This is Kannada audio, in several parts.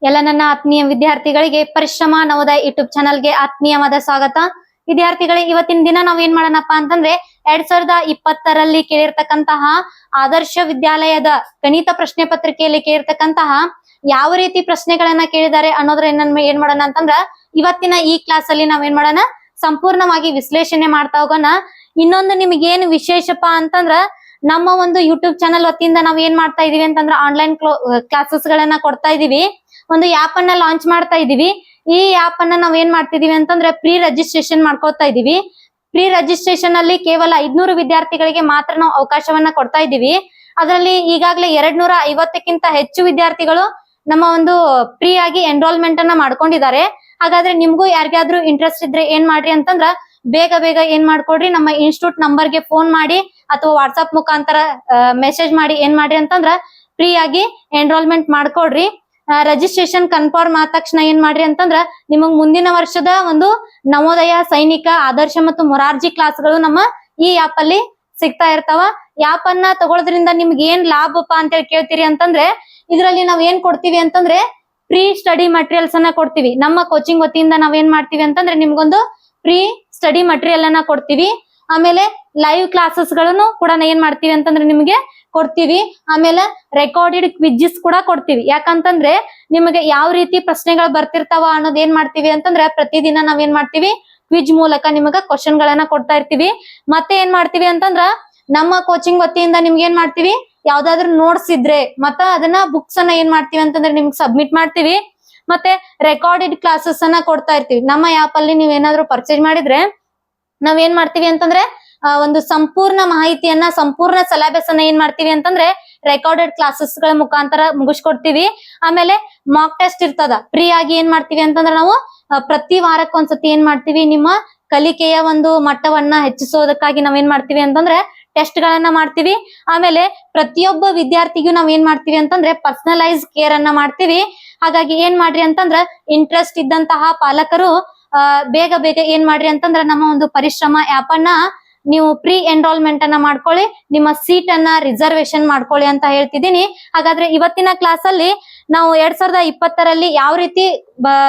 ಎಲ್ಲ ನನ್ನ ಆತ್ಮೀಯ ವಿದ್ಯಾರ್ಥಿಗಳಿಗೆ ಪರಿಶ್ರಮ ನವೋದಯ ಯೂಟ್ಯೂಬ್ ಚಾನಲ್ಗೆ ಆತ್ಮೀಯವಾದ ಸ್ವಾಗತ. ವಿದ್ಯಾರ್ಥಿಗಳೇ, ಇವತ್ತಿನ ದಿನ ನಾವ್ ಏನ್ ಮಾಡೋಣಪ್ಪ ಅಂತಂದ್ರೆ 2020ರಲ್ಲಿ ಕೇಳಿರ್ತಕ್ಕಂತಹ ಆದರ್ಶ ವಿದ್ಯಾಲಯದ ಗಣಿತ ಪ್ರಶ್ನೆ ಪತ್ರಿಕೆಯಲ್ಲಿ ಕೇಳಿರ್ತಕ್ಕಂತಹ ಯಾವ ರೀತಿ ಪ್ರಶ್ನೆಗಳನ್ನ ಕೇಳಿದ್ದಾರೆ ಅನ್ನೋದ್ರ ಏನ್ ಮಾಡೋಣ ಅಂತಂದ್ರ ಇವತ್ತಿನ ಈ ಕ್ಲಾಸ್ ಅಲ್ಲಿ ನಾವ್ ಏನ್ ಮಾಡೋಣ, ಸಂಪೂರ್ಣವಾಗಿ ವಿಶ್ಲೇಷಣೆ ಮಾಡ್ತಾ ಹೋಗೋಣ. ಇನ್ನೊಂದು ನಿಮ್ಗೆ ಏನ್ ವಿಶೇಷಪ್ಪ ಅಂತಂದ್ರ, ನಮ್ಮ ಒಂದು ಯೂಟ್ಯೂಬ್ ಚಾನಲ್ ವತಿಯಿಂದ ನಾವ್ ಏನ್ ಮಾಡ್ತಾ ಇದೀವಿ ಅಂತಂದ್ರ ಆನ್ಲೈನ್ ಕ್ಲಾಸಸ್ ಗಳನ್ನ ಕೊಡ್ತಾ ಇದೀವಿ. ಒಂದು ಆಪ್ ಅನ್ನ ಲಾಂಚ್ ಮಾಡ್ತಾ ಇದೀವಿ. ಈ ಆಪ್ ಅನ್ನ ನಾವ್ ಏನ್ ಮಾಡ್ತಿದೀವಿ ಅಂತಂದ್ರೆ ಪ್ರೀ ರಿಜಿಸ್ಟ್ರೇಷನ್ ಮಾಡ್ಕೊತಾ ಇದೀವಿ. ಪ್ರೀ ರಿಜಿಸ್ಟ್ರೇಷನ್ ಅಲ್ಲಿ ಕೇವಲ 500 ವಿದ್ಯಾರ್ಥಿಗಳಿಗೆ ಮಾತ್ರ ನಾವು ಅವಕಾಶವನ್ನ ಕೊಡ್ತಾ ಇದೀವಿ. ಅದರಲ್ಲಿ ಈಗಾಗಲೇ 250ಕ್ಕಿಂತ ಹೆಚ್ಚು ವಿದ್ಯಾರ್ಥಿಗಳು ನಮ್ಮ ಒಂದು ಫ್ರೀ ಆಗಿ ಎನ್ರೋಲ್ಮೆಂಟ್ ಅನ್ನ ಮಾಡ್ಕೊಂಡಿದ್ದಾರೆ. ಹಾಗಾದ್ರೆ ನಿಮ್ಗೂ ಯಾರಿಗಾದ್ರೂ ಇಂಟ್ರೆಸ್ಟ್ ಇದ್ರೆ ಏನ್ ಮಾಡ್ರಿ ಅಂತಂದ್ರ ಬೇಗ ಏನ್ ಮಾಡ್ಕೊಡ್ರಿ, ನಮ್ಮ ಇನ್ಸ್ಟಿಟ್ಯೂಟ್ ನಂಬರ್ಗೆ ಫೋನ್ ಮಾಡಿ ಅಥವಾ ವಾಟ್ಸ್ಆಪ್ ಮುಖಾಂತರ ಮೆಸೇಜ್ ಮಾಡಿ ಏನ್ ಮಾಡ್ರಿ ಅಂತಂದ್ರ ಫ್ರೀ ಆಗಿ ಎನ್ರೋಲ್ಮೆಂಟ್ ಮಾಡ್ಕೊಡ್ರಿ. ರಿಜಿಸ್ಟ್ರೇಷನ್ ಕನ್ಫರ್ಮ್ ಆದ ತಕ್ಷಣ ಏನ್ ಮಾಡ್ರಿ ಅಂತಂದ್ರ ನಿಮಗ್ ಮುಂದಿನ ವರ್ಷದ ಒಂದು ನವೋದಯ, ಸೈನಿಕ, ಆದರ್ಶ ಮತ್ತು ಮೊರಾರ್ಜಿ ಕ್ಲಾಸ್ಗಳು ನಮ್ಮ ಈ ಆಪ್ ಅಲ್ಲಿ ಸಿಗ್ತಾ ಇರ್ತಾವ. ಆಪ್ ಅನ್ನ ತಗೊಳ್ಳೋದ್ರಿಂದ ನಿಮ್ಗೆ ಏನ್ ಲಾಭಪ್ಪ ಅಂತ ಹೇಳಿ ಕೇಳ್ತೀರಿ ಅಂತಂದ್ರೆ, ಇದ್ರಲ್ಲಿ ನಾವ್ ಏನ್ ಕೊಡ್ತೀವಿ ಅಂತಂದ್ರೆ ಫ್ರೀ ಸ್ಟಡಿ ಮಟೀರಿಯಲ್ಸ್ ಅನ್ನ ಕೊಡ್ತೀವಿ. ನಮ್ಮ ಕೋಚಿಂಗ್ ವತಿಯಿಂದ ನಾವ್ ಏನ್ ಮಾಡ್ತೀವಿ ಅಂತಂದ್ರೆ ನಿಮ್ಗೊಂದು ಫ್ರೀ ಸ್ಟಡಿ ಮಟೀರಿಯಲ್ ಅನ್ನ ಕೊಡ್ತೀವಿ. ಆಮೇಲೆ ಲೈವ್ ಕ್ಲಾಸಸ್ ಗಳನ್ನು ಕೂಡ ಏನ್ ಮಾಡ್ತೀವಿ ಅಂತಂದ್ರೆ ನಿಮ್ಗೆ ಕೊಡ್ತೀವಿ. ಆಮೇಲೆ ರೆಕಾರ್ಡೆಡ್ ಕ್ವಿಜಸ್ ಕೂಡ ಕೊಡ್ತೀವಿ. ಯಾಕಂತಂದ್ರೆ ನಿಮಗೆ ಯಾವ ರೀತಿ ಪ್ರಶ್ನೆಗಳು ಬರ್ತಿರ್ತಾವ ಅನ್ನೋದ್ ಏನ್ ಮಾಡ್ತೀವಿ ಅಂತಂದ್ರೆ ಪ್ರತಿದಿನ ನಾವ್ ಏನ್ ಮಾಡ್ತೀವಿ, ಕ್ವಿಜ್ ಮೂಲಕ ನಿಮಗ ಕ್ವಶನ್ ಗಳನ್ನ ಕೊಡ್ತಾ ಇರ್ತೀವಿ. ಮತ್ತೆ ಏನ್ ಮಾಡ್ತೀವಿ ಅಂತಂದ್ರ ನಮ್ಮ ಕೋಚಿಂಗ್ ವತಿಯಿಂದ ನಿಮ್ಗೆ ಏನ್ ಮಾಡ್ತೀವಿ, ಯಾವ್ದಾದ್ರು ನೋಟ್ಸ್ ಇದ್ರೆ ಮತ್ತ ಅದನ್ನ ಬುಕ್ಸ್ ಅನ್ನ ಏನ್ ಮಾಡ್ತೀವಿ ಅಂತಂದ್ರೆ ನಿಮ್ಗೆ ಸಬ್ಮಿಟ್ ಮಾಡ್ತೀವಿ. ಮತ್ತೆ ರೆಕಾರ್ಡೆಡ್ ಕ್ಲಾಸಸ್ ಅನ್ನ ಕೊಡ್ತಾ ಇರ್ತೀವಿ. ನಮ್ಮ ಆಪ್ ಅಲ್ಲಿ ನೀವ್ ಏನಾದ್ರು ಪರ್ಚೇಸ್ ಮಾಡಿದ್ರೆ ನಾವ್ ಏನ್ ಮಾಡ್ತೀವಿ ಅಂತಂದ್ರೆ ಒಂದು ಸಂಪೂರ್ಣ ಮಾಹಿತಿಯನ್ನ, ಸಂಪೂರ್ಣ ಸಿಲೆಬಸ್ ಅನ್ನ ಏನ್ ಮಾಡ್ತೀವಿ ಅಂತಂದ್ರೆ ರೆಕಾರ್ಡೆಡ್ ಕ್ಲಾಸಸ್ ಗಳ ಮುಖಾಂತರ ಮುಗಿಸ್ಕೊಡ್ತೀವಿ. ಆಮೇಲೆ ಮಾಕ್ ಟೆಸ್ಟ್ ಇರ್ತದ ಫ್ರೀ ಆಗಿ. ಏನ್ ಮಾಡ್ತೀವಿ ಅಂತಂದ್ರೆ ನಾವು ಪ್ರತಿ ವಾರಕ್ಕೊಂದ್ಸತಿ ಏನ್ ಮಾಡ್ತೀವಿ, ನಿಮ್ಮ ಕಲಿಕೆಯ ಒಂದು ಮಟ್ಟವನ್ನ ಹೆಚ್ಚಿಸೋದಕ್ಕಾಗಿ ನಾವ್ ಏನ್ ಮಾಡ್ತೀವಿ ಅಂತಂದ್ರೆ ಟೆಸ್ಟ್ ಗಳನ್ನ ಮಾಡ್ತೀವಿ. ಆಮೇಲೆ ಪ್ರತಿಯೊಬ್ಬ ವಿದ್ಯಾರ್ಥಿಗೂ ನಾವ್ ಏನ್ ಮಾಡ್ತೀವಿ ಅಂತಂದ್ರೆ ಪರ್ಸನಲೈಸ್ ಕೇರ್ ಅನ್ನ ಮಾಡ್ತೀವಿ. ಹಾಗಾಗಿ ಏನ್ ಮಾಡ್ರಿ ಅಂತಂದ್ರ ಇಂಟ್ರೆಸ್ಟ್ ಇದ್ದಂತಹ ಪಾಲಕರು ಬೇಗ ಏನ್ ಮಾಡ್ರಿ ಅಂತಂದ್ರ ನಮ್ಮ ಒಂದು ಪರಿಶ್ರಮ ಆಪ್ ಅನ್ನ ನೀವು ಪ್ರೀ ಎನ್ರೋಲ್ಮೆಂಟ್ ಅನ್ನ ಮಾಡ್ಕೊಳ್ಳಿ, ನಿಮ್ಮ ಸೀಟ್ ಅನ್ನ ರಿಸರ್ವೇಶನ್ ಮಾಡ್ಕೊಳ್ಳಿ ಅಂತ ಹೇಳ್ತಿದ್ದೀನಿ. ಹಾಗಾದ್ರೆ ಇವತ್ತಿನ ಕ್ಲಾಸ್ ಅಲ್ಲಿ ನಾವು 2020ರಲ್ಲಿ ಯಾವ ರೀತಿ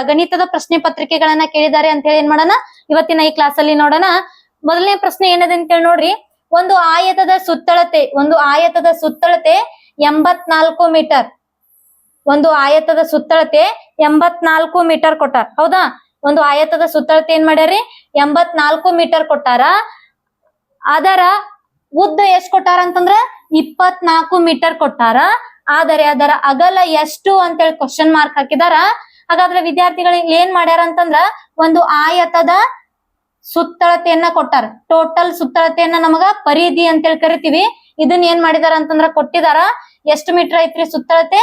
ಗಣಿತದ ಪ್ರಶ್ನೆ ಪತ್ರಿಕೆಗಳನ್ನ ಕೇಳಿದ್ದಾರೆ ಅಂತ ಹೇಳಿ ಏನ್ ಮಾಡೋಣ, ಇವತ್ತಿನ ಈ ಕ್ಲಾಸ್ ಅಲ್ಲಿ ನೋಡೋಣ. ಮೊದಲನೇ ಪ್ರಶ್ನೆ ಏನದ ಅಂತ ಹೇಳಿ ನೋಡ್ರಿ, ಒಂದು ಆಯತದ ಸುತ್ತಳತೆ 84 ಮೀಟರ್. ಒಂದು ಆಯತದ ಸುತ್ತಳತೆ 84 ಮೀಟರ್ ಕೊಟ್ಟಾರ. ಹೌದಾ? ಒಂದು ಆಯತದ ಸುತ್ತಳತೆ ಏನ್ ಮಾಡ್ಯಾರಿ, 84 ಮೀಟರ್ ಕೊಟ್ಟಾರ. ಅದರ ಉದ್ದ ಎಷ್ಟ್ ಕೊಟ್ಟಾರ ಅಂತಂದ್ರ 24 ಮೀಟರ್ ಕೊಟ್ಟಾರ. ಆದರೆ ಅದರ ಅಗಲ ಎಷ್ಟು ಅಂತ ಹೇಳಿ ಕ್ವಶನ್ ಮಾರ್ಕ್ ಹಾಕಿದಾರ. ಹಾಗಾದ್ರೆ ವಿದ್ಯಾರ್ಥಿಗಳಿಗೆ ಏನ್ ಮಾಡ್ಯಾರ ಅಂತಂದ್ರ ಒಂದು ಆಯತದ ಸುತ್ತಳತೆಯನ್ನ ಕೊಟ್ಟಾರ. ಟೋಟಲ್ ಸುತ್ತಳತೆಯನ್ನ ನಮಗ ಪರಿಧಿ ಅಂತ ಹೇಳಿ ಕರಿತೀವಿ. ಇದನ್ನ ಏನ್ ಮಾಡಿದಾರ ಅಂತಂದ್ರ ಕೊಟ್ಟಿದಾರ. ಎಷ್ಟು ಮೀಟರ್ ಐತ್ರಿ ಸುತ್ತಳತೆ?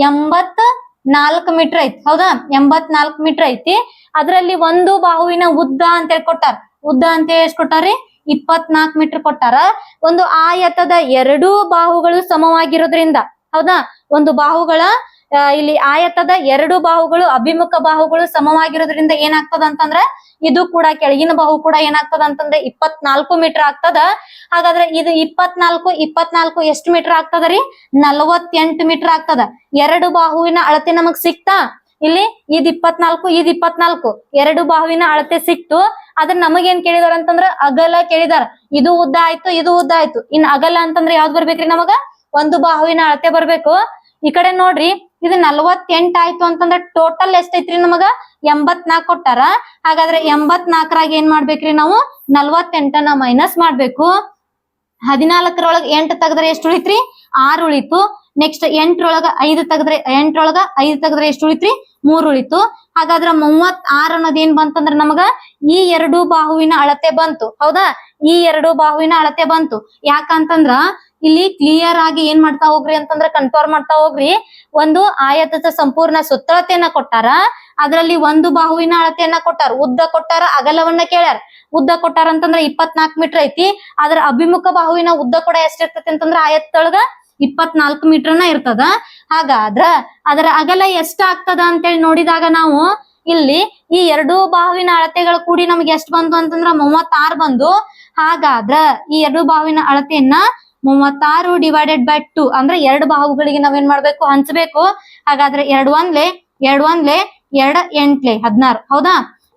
84 ಮೀಟರ್ ಐತಿ. ಹೌದಾ? 84 ಮೀಟರ್ ಐತಿ. ಅದರಲ್ಲಿ ಒಂದು ಬಾಹುವಿನ ಉದ್ದ ಅಂತ ಹೇಳಿ ಕೊಟ್ಟಾರ. ಉದ್ದ ಅಂತ ಹೇಳಿ ಎಷ್ಟ್ ಕೊಟ್ಟಾರಿ? 24 ಮೀಟರ್ ಕೊಟ್ಟಾರ. ಒಂದು ಆಯತದ 2 ಬಾಹುಗಳು ಸಮವಾಗಿರೋದ್ರಿಂದ, ಹೌದಾ, ಒಂದು ಬಾಹುಗಳ ಇಲ್ಲಿ ಆಯತದ 2 ಬಾಹುಗಳು ಅಭಿಮುಖ ಬಾಹುಗಳು ಸಮವಾಗಿರೋದ್ರಿಂದ ಏನಾಗ್ತದ ಅಂತಂದ್ರ ಇದು ಕೂಡ ಕೆಳಗಿನ ಬಾಹು ಕೂಡ ಏನಾಗ್ತದ ಅಂತಂದ್ರೆ 24 ಮೀಟರ್ ಆಗ್ತದ. ಹಾಗಾದ್ರೆ ಇದು 24 ಎಷ್ಟು ಮೀಟರ್ ಆಗ್ತದ ರೀ? 48 ಮೀಟರ್ ಆಗ್ತದ. 2 ಬಾಹುವಿನ ಅಳತೆ ನಮಗ್ ಸಿಕ್ತಾ? ಇಲ್ಲಿ ಇದ್ 24, ಇದ್ 24, 2 ಬಾಹುವಿನ ಅಳತೆ ಸಿಕ್ತು. ಆದ್ರೆ ನಮಗೇನ್ ಕೇಳಿದಾರ ಅಂತಂದ್ರ ಅಗಲ ಕೇಳಿದಾರ. ಇದು ಉದ್ದ ಆಯ್ತು, ಇದು ಉದ್ದ ಆಯ್ತು. ಇನ್ ಅಗಲ ಅಂತಂದ್ರೆ ಯಾವ್ದು ಬರ್ಬೇಕ್ರಿ ನಮಗ? ಒಂದು ಬಾಹುವಿನ ಅಳತೆ ಬರ್ಬೇಕು. ಈ ಕಡೆ ನೋಡ್ರಿ, ಇದು 48 ಆಯ್ತು ಅಂತಂದ್ರೆ ಟೋಟಲ್ ಎಷ್ಟೈತ್ರಿ ನಮಗ? 84 ಕೊಟ್ಟಾರ. ಹಾಗಾದ್ರೆ 84ರಾಗ ಏನ್ ಮಾಡ್ಬೇಕ್ರಿ ನಾವು? 48ನ್ನ ಮೈನಸ್ ಮಾಡ್ಬೇಕು. 14ರೊಳಗ 8 ತೆಗದ್ರೆ ಎಷ್ಟು ಉಳಿತ್ರಿ? 6 ಉಳಿತು. ನೆಕ್ಸ್ಟ್ 8ರೊಳಗ 5 ತೆಗದ್ರೆ ಎಷ್ಟು ಉಳಿತ್ರಿ? 3 ಉಳಿತು. ಹಾಗಾದ್ರ 36 ಅನ್ನೋದ್ ಏನ್ ಬಂತಂದ್ರ ನಮಗ ಈ 2 ಬಾಹುವಿನ ಅಳತೆ ಬಂತು. ಹೌದಾ? ಈ 2 ಬಾಹುವಿನ ಅಳತೆ ಬಂತು. ಯಾಕಂತಂದ್ರ ಇಲ್ಲಿ ಕ್ಲಿಯರ್ ಆಗಿ ಏನ್ ಮಾಡ್ತಾ ಹೋಗ್ರಿ ಅಂತಂದ್ರ ಕನ್ಫರ್ಮ್ ಮಾಡ್ತಾ ಹೋಗ್ರಿ. ಒಂದು ಆಯತದ ಸಂಪೂರ್ಣ ಸುತ್ತಳತೆಯನ್ನ ಕೊಟ್ಟಾರ. ಅದರಲ್ಲಿ ಒಂದು ಬಾಹುವಿನ ಅಳತೆಯನ್ನ ಕೊಟ್ಟಾರ, ಉದ್ದ ಕೊಟ್ಟಾರ, ಅಗಲವನ್ನ ಕೇಳ್ಯಾರ. ಉದ್ದ ಕೊಟ್ಟಾರ ಅಂತಂದ್ರ 24 ಮೀಟರ್ ಐತಿ. ಅದ್ರ ಅಭಿಮುಖ ಬಾಹುವಿನ ಉದ್ದ ಕೂಡ ಎಷ್ಟಿರ್ತೈತಿ ಅಂತಂದ್ರ ಆಯತದೊಳಗ 24 ಮೀಟರ್ನ ಇರ್ತದ. ಹಾಗಾದ್ರ ಅದರ ಅಗಲ ಎಷ್ಟ ಆಗ್ತದ ಅಂತೇಳಿ ನೋಡಿದಾಗ ನಾವು ಇಲ್ಲಿ ಈ 2 ಬಾಹುವಿನ ಅಳತೆಗಳು ಕೂಡಿ ನಮ್ಗೆ ಎಷ್ಟು ಬಂತು ಅಂತಂದ್ರ 36 ಬಂದು. ಹಾಗಾದ್ರ ಈ 2 ಬಾಹುವಿನ ಅಳತೆಯನ್ನ 36 ಡಿವೈಡೆಡ್ ಬೈ 2 ಅಂದ್ರೆ 2 ಬಾಹುಗಳಿಗೆ ನಾವೇನ್ ಮಾಡ್ಬೇಕು? ಹಂಚಬೇಕು. ಹಾಗಾದ್ರೆ 2 1 ಎರಡ್ ಒಂದ್ಲೆ 2 8 16 ಹೌದಾ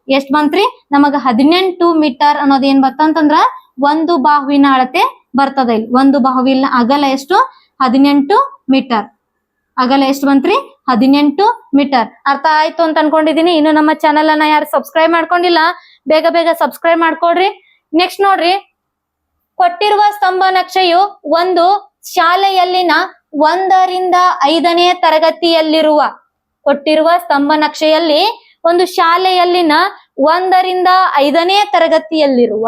ಎಷ್ಟ್ ಬಂತ್ರಿ ನಮಗ 18 ಮೀಟರ್ ಅನ್ನೋದ್ ಏನ್ ಬರ್ತಂತಂದ್ರ ಒಂದು ಬಾಹುವಿನ ಅಳತೆ ಬರ್ತದ ಇಲ್ಲಿ ಒಂದು ಬಾಹುವಿನ ಅಗಲ ಎಷ್ಟು 18 ಮೀಟರ್ ಅಗಲ ಎಷ್ಟು ಬಂತ್ರಿ 18 ಮೀಟರ್ ಅರ್ಥ ಆಯ್ತು ಅಂತ ಅನ್ಕೊಂಡಿದೀನಿ ಇನ್ನು ನಮ್ಮ ಚಾನೆಲ್ ಅನ್ನ ಯಾರು ಸಬ್ಸ್ಕ್ರೈಬ್ ಮಾಡ್ಕೊಂಡಿಲ್ಲ ಬೇಗ ಬೇಗ ಸಬ್ಸ್ಕ್ರೈಬ್ ಮಾಡ್ಕೊಡ್ರಿ ನೆಕ್ಸ್ಟ್ ನೋಡ್ರಿ ಕೊಟ್ಟಿರುವ ಸ್ತಂಭ ನಕ್ಷೆಯು ಒಂದು ಶಾಲೆಯಲ್ಲಿನ 1ರಿಂದ 5ನೇ ತರಗತಿಯಲ್ಲಿರುವ ಕೊಟ್ಟಿರುವ ಸ್ತಂಭ ನಕ್ಷೆಯಲ್ಲಿ ಒಂದು ಶಾಲೆಯಲ್ಲಿನ 1ರಿಂದ 5ನೇ ತರಗತಿಯಲ್ಲಿರುವ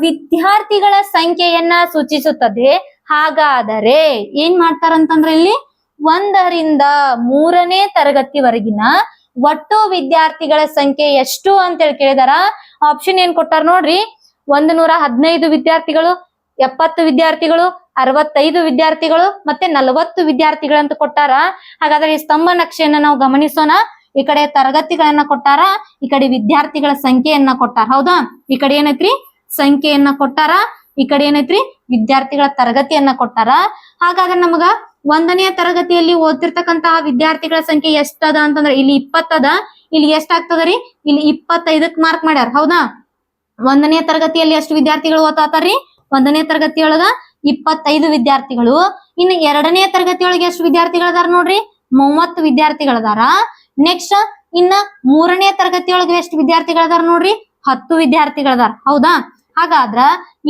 ವಿದ್ಯಾರ್ಥಿಗಳ ಸಂಖ್ಯೆಯನ್ನ ಸೂಚಿಸುತ್ತದೆ ಹಾಗಾದರೆ ಏನ್ ಮಾಡ್ತಾರಂತಂದ್ರೆ ಇಲ್ಲಿ 1ರಿಂದ 3ನೇ ತರಗತಿವರೆಗಿನ ಒಟ್ಟು ವಿದ್ಯಾರ್ಥಿಗಳ ಸಂಖ್ಯೆ ಎಷ್ಟು ಅಂತ ಹೇಳಿ ಕೇಳಿದಾರ ಆಪ್ಷನ್ ಏನ್ ಕೊಟ್ಟಾರ ನೋಡ್ರಿ 115 ವಿದ್ಯಾರ್ಥಿಗಳು 70 ವಿದ್ಯಾರ್ಥಿಗಳು 65 ವಿದ್ಯಾರ್ಥಿಗಳು ಮತ್ತೆ 40 ವಿದ್ಯಾರ್ಥಿಗಳು ಅಂತ ಕೊಟ್ಟಾರ ಹಾಗಾದ್ರೆ ಈ ಸ್ತಂಭ ನಕ್ಷೆಯನ್ನ ನಾವು ಗಮನಿಸೋಣ ಈ ಕಡೆ ತರಗತಿಗಳನ್ನ ಕೊಟ್ಟಾರ ಈ ಕಡೆ ವಿದ್ಯಾರ್ಥಿಗಳ ಸಂಖ್ಯೆಯನ್ನ ಕೊಟ್ಟಾರ ಹೌದಾ ಈ ಕಡೆ ಏನೈತ್ರಿ ಸಂಖ್ಯೆಯನ್ನ ಕೊಟ್ಟಾರ ಈ ಕಡೆ ಏನೈತ್ರಿ ವಿದ್ಯಾರ್ಥಿಗಳ ತರಗತಿಯನ್ನ ಕೊಟ್ಟಾರ ಹಾಗಾದ್ರೆ ನಮಗ 1ನೇ ತರಗತಿಯಲ್ಲಿ ಓದ್ತಿರ್ತಕ್ಕಂತಹ ವಿದ್ಯಾರ್ಥಿಗಳ ಸಂಖ್ಯೆ ಎಷ್ಟದ ಅಂತಂದ್ರೆ ಇಲ್ಲಿ 20 ಅದ ಇಲ್ಲಿ ಎಷ್ಟಾಗ್ತದ್ರಿ ಇಲ್ಲಿ 25ಕ್ ಮಾರ್ಕ್ ಮಾಡ್ಯಾರ ಹೌದಾ 1ನೇ ತರಗತಿಯಲ್ಲಿ ಎಷ್ಟು ವಿದ್ಯಾರ್ಥಿಗಳು ಓದ್ತಾತಾರ್ರಿ 1ನೇ ತರಗತಿಯೊಳಗ 25 ವಿದ್ಯಾರ್ಥಿಗಳು ಇನ್ನು 2ನೇ ತರಗತಿಯೊಳಗೆ ಎಷ್ಟು ವಿದ್ಯಾರ್ಥಿಗಳದಾರ ನೋಡ್ರಿ 30 ವಿದ್ಯಾರ್ಥಿಗಳದಾರ ನೆಕ್ಸ್ಟ್ ಇನ್ನ 3ನೇ ತರಗತಿಯೊಳಗೆ ಎಷ್ಟು ವಿದ್ಯಾರ್ಥಿಗಳದಾರ ನೋಡ್ರಿ 10 ವಿದ್ಯಾರ್ಥಿಗಳದಾರ ಹೌದಾ ಹಾಗಾದ್ರ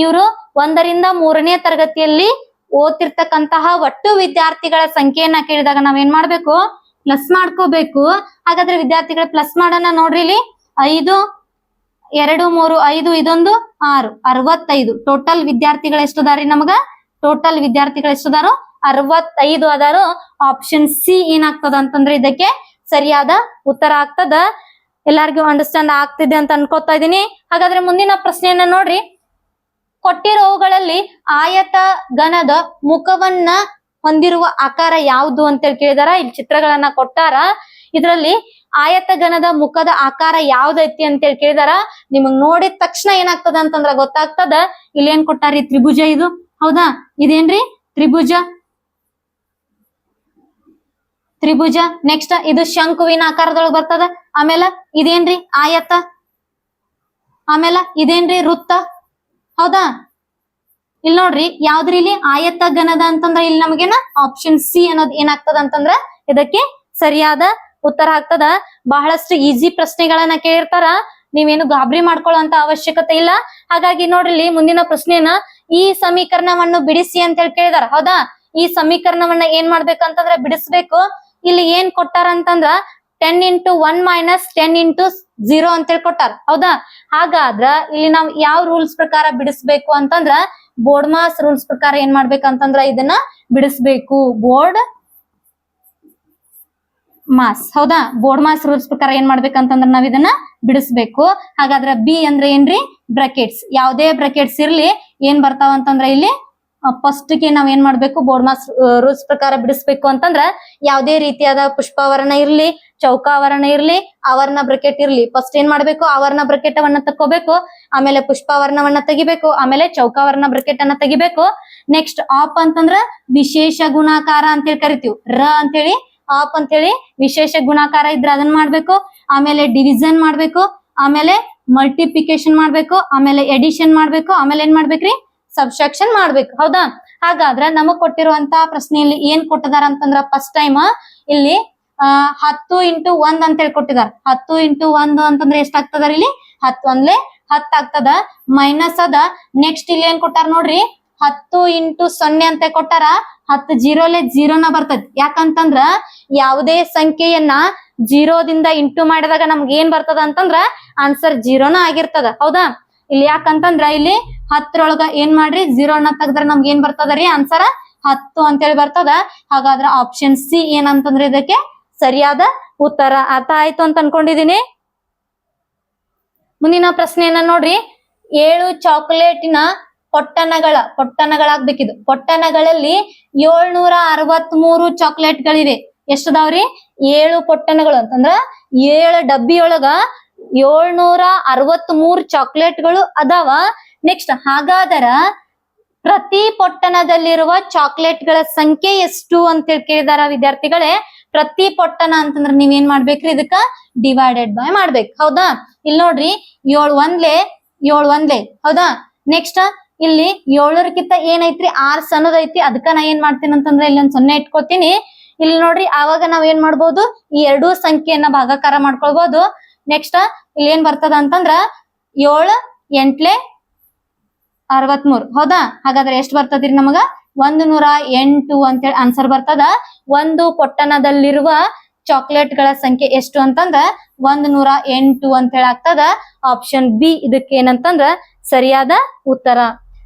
ಇವರು 1ರಿಂದ 3ನೇ ತರಗತಿಯಲ್ಲಿ ಓದ್ತಿರ್ತಕ್ಕಂತಹ ಒಟ್ಟು ವಿದ್ಯಾರ್ಥಿಗಳ ಸಂಖ್ಯೆಯನ್ನ ಕೇಳಿದಾಗ ನಾವೇನ್ ಮಾಡ್ಬೇಕು ಪ್ಲಸ್ ಮಾಡ್ಕೋಬೇಕು ಹಾಗಾದ್ರೆ ವಿದ್ಯಾರ್ಥಿಗಳ ಪ್ಲಸ್ ಮಾಡೋಣ ನೋಡ್ರಿ ಇಲ್ಲಿ 5 2 3 5 ಇದೊಂದು 6 65 ಟೋಟಲ್ ವಿದ್ಯಾರ್ಥಿಗಳು ಎಷ್ಟು ಅದಾರಿ ನಮಗ ಟೋಟಲ್ ವಿದ್ಯಾರ್ಥಿಗಳು ಎಷ್ಟು ಅದಾರೋ 65 ಅದಾರು ಆಪ್ಷನ್ ಸಿ ಏನಾಗ್ತದ ಅಂತಂದ್ರೆ ಇದಕ್ಕೆ ಸರಿಯಾದ ಉತ್ತರ ಆಗ್ತದ ಎಲ್ಲಾರ್ಗೂ ಅಂಡರ್ಸ್ಟ್ಯಾಂಡ್ ಆಗ್ತಿದೆ ಅಂತ ಅನ್ಕೋತಾ ಇದೀನಿ ಹಾಗಾದ್ರೆ ಮುಂದಿನ ಪ್ರಶ್ನೆಯನ್ನ ನೋಡ್ರಿ ಕೊಟ್ಟಿರೋವುಗಳಲ್ಲಿ ಆಯತ ಘನದ ಮುಖವನ್ನ ಹೊಂದಿರುವ ಆಕಾರ ಯಾವುದು ಅಂತ ಹೇಳಿ ಕೇಳಿದಾರ ಇಲ್ಲಿ ಚಿತ್ರಗಳನ್ನ ಕೊಟ್ಟಾರ ಇದರಲ್ಲಿ ಆಯತ ಘನದ ಮುಖದ ಆಕಾರ ಯಾವ್ದೈತಿ ಅಂತ ಹೇಳಿ ಕೇಳಿದಾರ ನಿಮಗ್ ನೋಡಿದ ತಕ್ಷಣ ಏನಾಗ್ತದ ಅಂತಂದ್ರ ಗೊತ್ತಾಗ್ತದ ಇಲ್ಲಿ ಏನ್ ಕೊಟ್ಟಾರಿ ತ್ರಿಭುಜ ಇದು ಹೌದಾ ಇದೇನ್ರಿ ತ್ರಿಭುಜ ತ್ರಿಭುಜ ನೆಕ್ಸ್ಟ್ ಇದು ಶಂಕುವಿನ ಆಕಾರದೊಳಗೆ ಬರ್ತದ ಆಮೇಲೆ ಇದೇನ್ರಿ ಆಯತ ಆಮೇಲೆ ಇದೇನ್ರಿ ವೃತ್ತ ಹೌದಾ ಇಲ್ಲಿ ನೋಡ್ರಿ ಯಾವ್ದ್ರಿ ಇಲ್ಲಿ ಆಯತ ಘನದ ಅಂತಂದ್ರ ಇಲ್ಲಿ ನಮಗೇನ ಆಪ್ಷನ್ ಸಿ ಅನ್ನೋದು ಏನಾಗ್ತದ ಅಂತಂದ್ರ ಇದಕ್ಕೆ ಸರಿಯಾದ ಉತ್ತರ ಆಗ್ತದ ಬಹಳಷ್ಟು ಈಸಿ ಪ್ರಶ್ನೆಗಳನ್ನ ಕೇಳಿರ್ತಾರ ನೀವೇನು ಗಾಬರಿ ಮಾಡ್ಕೊಳ್ಳುವಂತ ಅವಶ್ಯಕತೆ ಇಲ್ಲ ಹಾಗಾಗಿ ನೋಡ್ರಿ ಮುಂದಿನ ಪ್ರಶ್ನೆಯನ್ನ ಈ ಸಮೀಕರಣವನ್ನು ಬಿಡಿಸಿ ಅಂತ ಹೇಳಿ ಕೇಳಿದಾರ ಹೌದಾ ಈ ಸಮೀಕರಣವನ್ನ ಏನ್ ಮಾಡ್ಬೇಕಂತಂದ್ರ ಬಿಡಿಸ್ಬೇಕು ಇಲ್ಲಿ ಏನ್ ಕೊಟ್ಟಾರ ಅಂತಂದ್ರ 10 into 1 minus 10 into 0 ಅಂತ ಹೇಳಿ ಕೊಟ್ಟಾರ ಹೌದಾ ಹಾಗಾದ್ರ ಇಲ್ಲಿ ನಾವು ಯಾವ ರೂಲ್ಸ್ ಪ್ರಕಾರ ಬಿಡಿಸ್ಬೇಕು ಅಂತಂದ್ರ ಬೋರ್ಡ್ ಮಾಸ್ ರೂಲ್ಸ್ ಪ್ರಕಾರ ಏನ್ ಮಾಡ್ಬೇಕಂತಂದ್ರ ಇದನ್ನ ಬಿಡಿಸ್ಬೇಕು ಬೋರ್ಡ್ ಮಾಸ್ ಹೌದಾ ಬೋರ್ಡ್ ಮಾಸ್ ರೂಲ್ಸ್ ಪ್ರಕಾರ ಏನ್ ಮಾಡ್ಬೇಕಂತಂದ್ರ ನಾವ್ ಇದನ್ನ ಬಿಡಿಸ್ಬೇಕು ಹಾಗಾದ್ರ ಬಿ ಅಂದ್ರೆ ಏನ್ರಿ ಬ್ರಾಕೆಟ್ಸ್ ಯಾವ್ದೇ ಬ್ರಾಕೆಟ್ಸ್ ಇರ್ಲಿ ಏನ್ ಬರ್ತಾವ ಅಂತಂದ್ರ ಇಲ್ಲಿ ಫಸ್ಟ್ ಗೆ ನಾವ್ ಏನ್ ಮಾಡ್ಬೇಕು ಬೋರ್ಡ್ ಮಾಸ್ ರೂಲ್ಸ್ ಪ್ರಕಾರ ಬಿಡಿಸ್ಬೇಕು ಅಂತಂದ್ರ ಯಾವ್ದೇ ರೀತಿಯಾದ ಪುಷ್ಪಾವರಣ ಇರ್ಲಿ ಚೌಕಾವರಣ ಇರ್ಲಿ ಆವರಣ ಬ್ರಾಕೆಟ್ ಇರ್ಲಿ ಫಸ್ಟ್ ಏನ್ ಮಾಡ್ಬೇಕು ಆವರಣ ಬ್ರಾಕೆಟ್ ಅವನ್ನ ತಕ್ಕೋಬೇಕು ಆಮೇಲೆ ಪುಷ್ಪಾವರಣವನ್ನ ತೆಗಿಬೇಕು ಆಮೇಲೆ ಚೌಕಾವರಣ ಬ್ರಾಕೆಟ್ ಅನ್ನ ತೆಗಿಬೇಕು ನೆಕ್ಸ್ಟ್ ಆಪ್ ಅಂತಂದ್ರ ವಿಶೇಷ ಗುಣಾಕಾರ ಅಂತೇಳಿ ಕರಿತೀವಿ ರ ಅಂತೇಳಿ ಆಪ್ ಅಂತೇಳಿ ವಿಶೇಷ ಗುಣಾಕಾರ ಇದ್ರೆ ಅದನ್ನ ಮಾಡ್ಬೇಕು ಆಮೇಲೆ ಡಿವಿಷನ್ ಮಾಡ್ಬೇಕು ಆಮೇಲೆ ಮಲ್ಟಿಪ್ಲಿಕೇಶನ್ ಮಾಡ್ಬೇಕು ಆಮೇಲೆ ಎಡಿಷನ್ ಮಾಡ್ಬೇಕು ಆಮೇಲೆ ಏನ್ ಮಾಡ್ಬೇಕ್ರಿ ಸಬ್ಸ್ಟ್ರಾಕ್ಷನ್ ಮಾಡ್ಬೇಕು ಹೌದಾ ಹಾಗಾದ್ರ ನಮಗ್ ಕೊಟ್ಟಿರುವಂತ ಪ್ರಶ್ನೆಯಲ್ಲಿ ಏನ್ ಕೊಟ್ಟಿದಾರ ಅಂತಂದ್ರ ಫಸ್ಟ್ ಟೈಮ್ ಇಲ್ಲಿ 10 into 1 ಅಂತ ಹೇಳಿ ಕೊಟ್ಟಿದಾರ 10 into 1 ಅಂತಂದ್ರೆ ಎಷ್ಟ್ ಆಗ್ತದ ಇಲ್ಲಿ 10 ಒಂದ್ಲೆ 10 ಆಗ್ತದ ಮೈನಸ್ ಅದ ನೆಕ್ಸ್ಟ್ ಇಲ್ಲಿ ಏನ್ ಕೊಟ್ಟಾರ ನೋಡ್ರಿ 10 into 0 ಅಂತ ಕೊಟ್ಟಾರ 10 0 0ನ ಬರ್ತೈತಿ ಯಾಕಂತಂದ್ರ ಯಾವುದೇ ಸಂಖ್ಯೆಯನ್ನ 0 ದಿಂದ ಇಂಟು ಮಾಡಿದಾಗ ನಮ್ಗೆ ಏನ್ ಬರ್ತದ ಅಂತಂದ್ರ ಆನ್ಸರ್ 0ನ ಆಗಿರ್ತದ ಹೌದಾ ಇಲ್ಲಿ ಯಾಕಂತಂದ್ರ ಇಲ್ಲಿ 10ರೊಳಗ ಏನ್ ಮಾಡ್ರಿ 0ನ ತೆಗದ್ರ ನಮ್ಗೆ ಏನ್ ಬರ್ತದ ರೀ ಆನ್ಸರ್ 10 ಅಂತೇಳಿ ಬರ್ತದ ಹಾಗಾದ್ರ ಆಪ್ಷನ್ ಸಿ ಏನಂತಂದ್ರೆ ಇದಕ್ಕೆ ಸರಿಯಾದ ಉತ್ತರ ಅರ್ಥ ಆಯ್ತು ಅಂತ ಅನ್ಕೊಂಡಿದೀನಿ ಮುಂದಿನ ಪ್ರಶ್ನೆಯನ್ನ ನೋಡ್ರಿ 7 ಚಾಕೊಲೇಟಿನ ಪೊಟ್ಟಣಗಳಾಗ್ಬೇಕಿದು ಪೊಟ್ಟಣಗಳಲ್ಲಿ 763 ಚಾಕ್ಲೇಟ್ಗಳಿವೆ ಎಷ್ಟದಾವ್ರಿ 7 ಪೊಟ್ಟಣಗಳು ಅಂತಂದ್ರ 7 ಡಬ್ಬಿಯೊಳಗ 763 ಚಾಕ್ಲೇಟ್ಗಳು ಅದಾವ ನೆಕ್ಸ್ಟ್ ಹಾಗಾದರ ಪ್ರತಿ ಪೊಟ್ಟಣದಲ್ಲಿರುವ ಚಾಕ್ಲೇಟ್ಗಳ ಸಂಖ್ಯೆ ಎಷ್ಟು ಅಂತ ಕೇಳಿದಾರ ವಿದ್ಯಾರ್ಥಿಗಳೇ ಪ್ರತಿ ಪೊಟ್ಟಣ ಅಂತಂದ್ರ ನೀವ್ ಏನ್ ಮಾಡ್ಬೇಕ್ರಿ ಇದಕ್ಕ ಡಿವೈಡೆಡ್ ಬೈ ಮಾಡ್ಬೇಕು. ಹೌದಾ? ಇಲ್ಲಿ ನೋಡ್ರಿ 7 ಒಂದ್ಲೆ ಹೌದಾ? ನೆಕ್ಸ್ಟ್ ಇಲ್ಲಿ 7ಕಿಂತ ಏನೈತ್ರಿ 6 ಸಣ್ಣದೈತಿ, ಅದಕ್ಕ ನಾ ಏನ್ ಮಾಡ್ತೀನಿ ಅಂತಂದ್ರೆ ಇಲ್ಲಿ ಒಂದ್ 0 ಇಟ್ಕೋತೀನಿ. ಇಲ್ಲಿ ನೋಡ್ರಿ ಆವಾಗ ನಾವ್ ಏನ್ ಮಾಡ್ಬೋದು, ಈ ಎರಡೂ ಸಂಖ್ಯೆಯನ್ನ ಭಾಗಾಕಾರ ಮಾಡ್ಕೊಳ್ಬಹುದು. ನೆಕ್ಸ್ಟ್ ಇಲ್ಲಿ ಏನ್ ಬರ್ತದ ಅಂತಂದ್ರ 7 8 63. ಹೌದಾ? ಹಾಗಾದ್ರೆ ಎಷ್ಟ್ ಬರ್ತದ್ರಿ ನಮಗ 108 ಅಂತೇಳಿ ಆನ್ಸರ್ ಬರ್ತದ. ಒಂದು ಪೊಟ್ಟಣದಲ್ಲಿರುವ ಚಾಕ್ಲೇಟ್ ಗಳ ಸಂಖ್ಯೆ ಎಷ್ಟು ಅಂತಂದ್ರ 108 ಅಂತೇಳಿ ಆಗ್ತದ. ಆಪ್ಷನ್ ಬಿ ಇದಕ್ಕೆ ಏನಂತಂದ್ರ ಸರಿಯಾದ ಉತ್ತರ.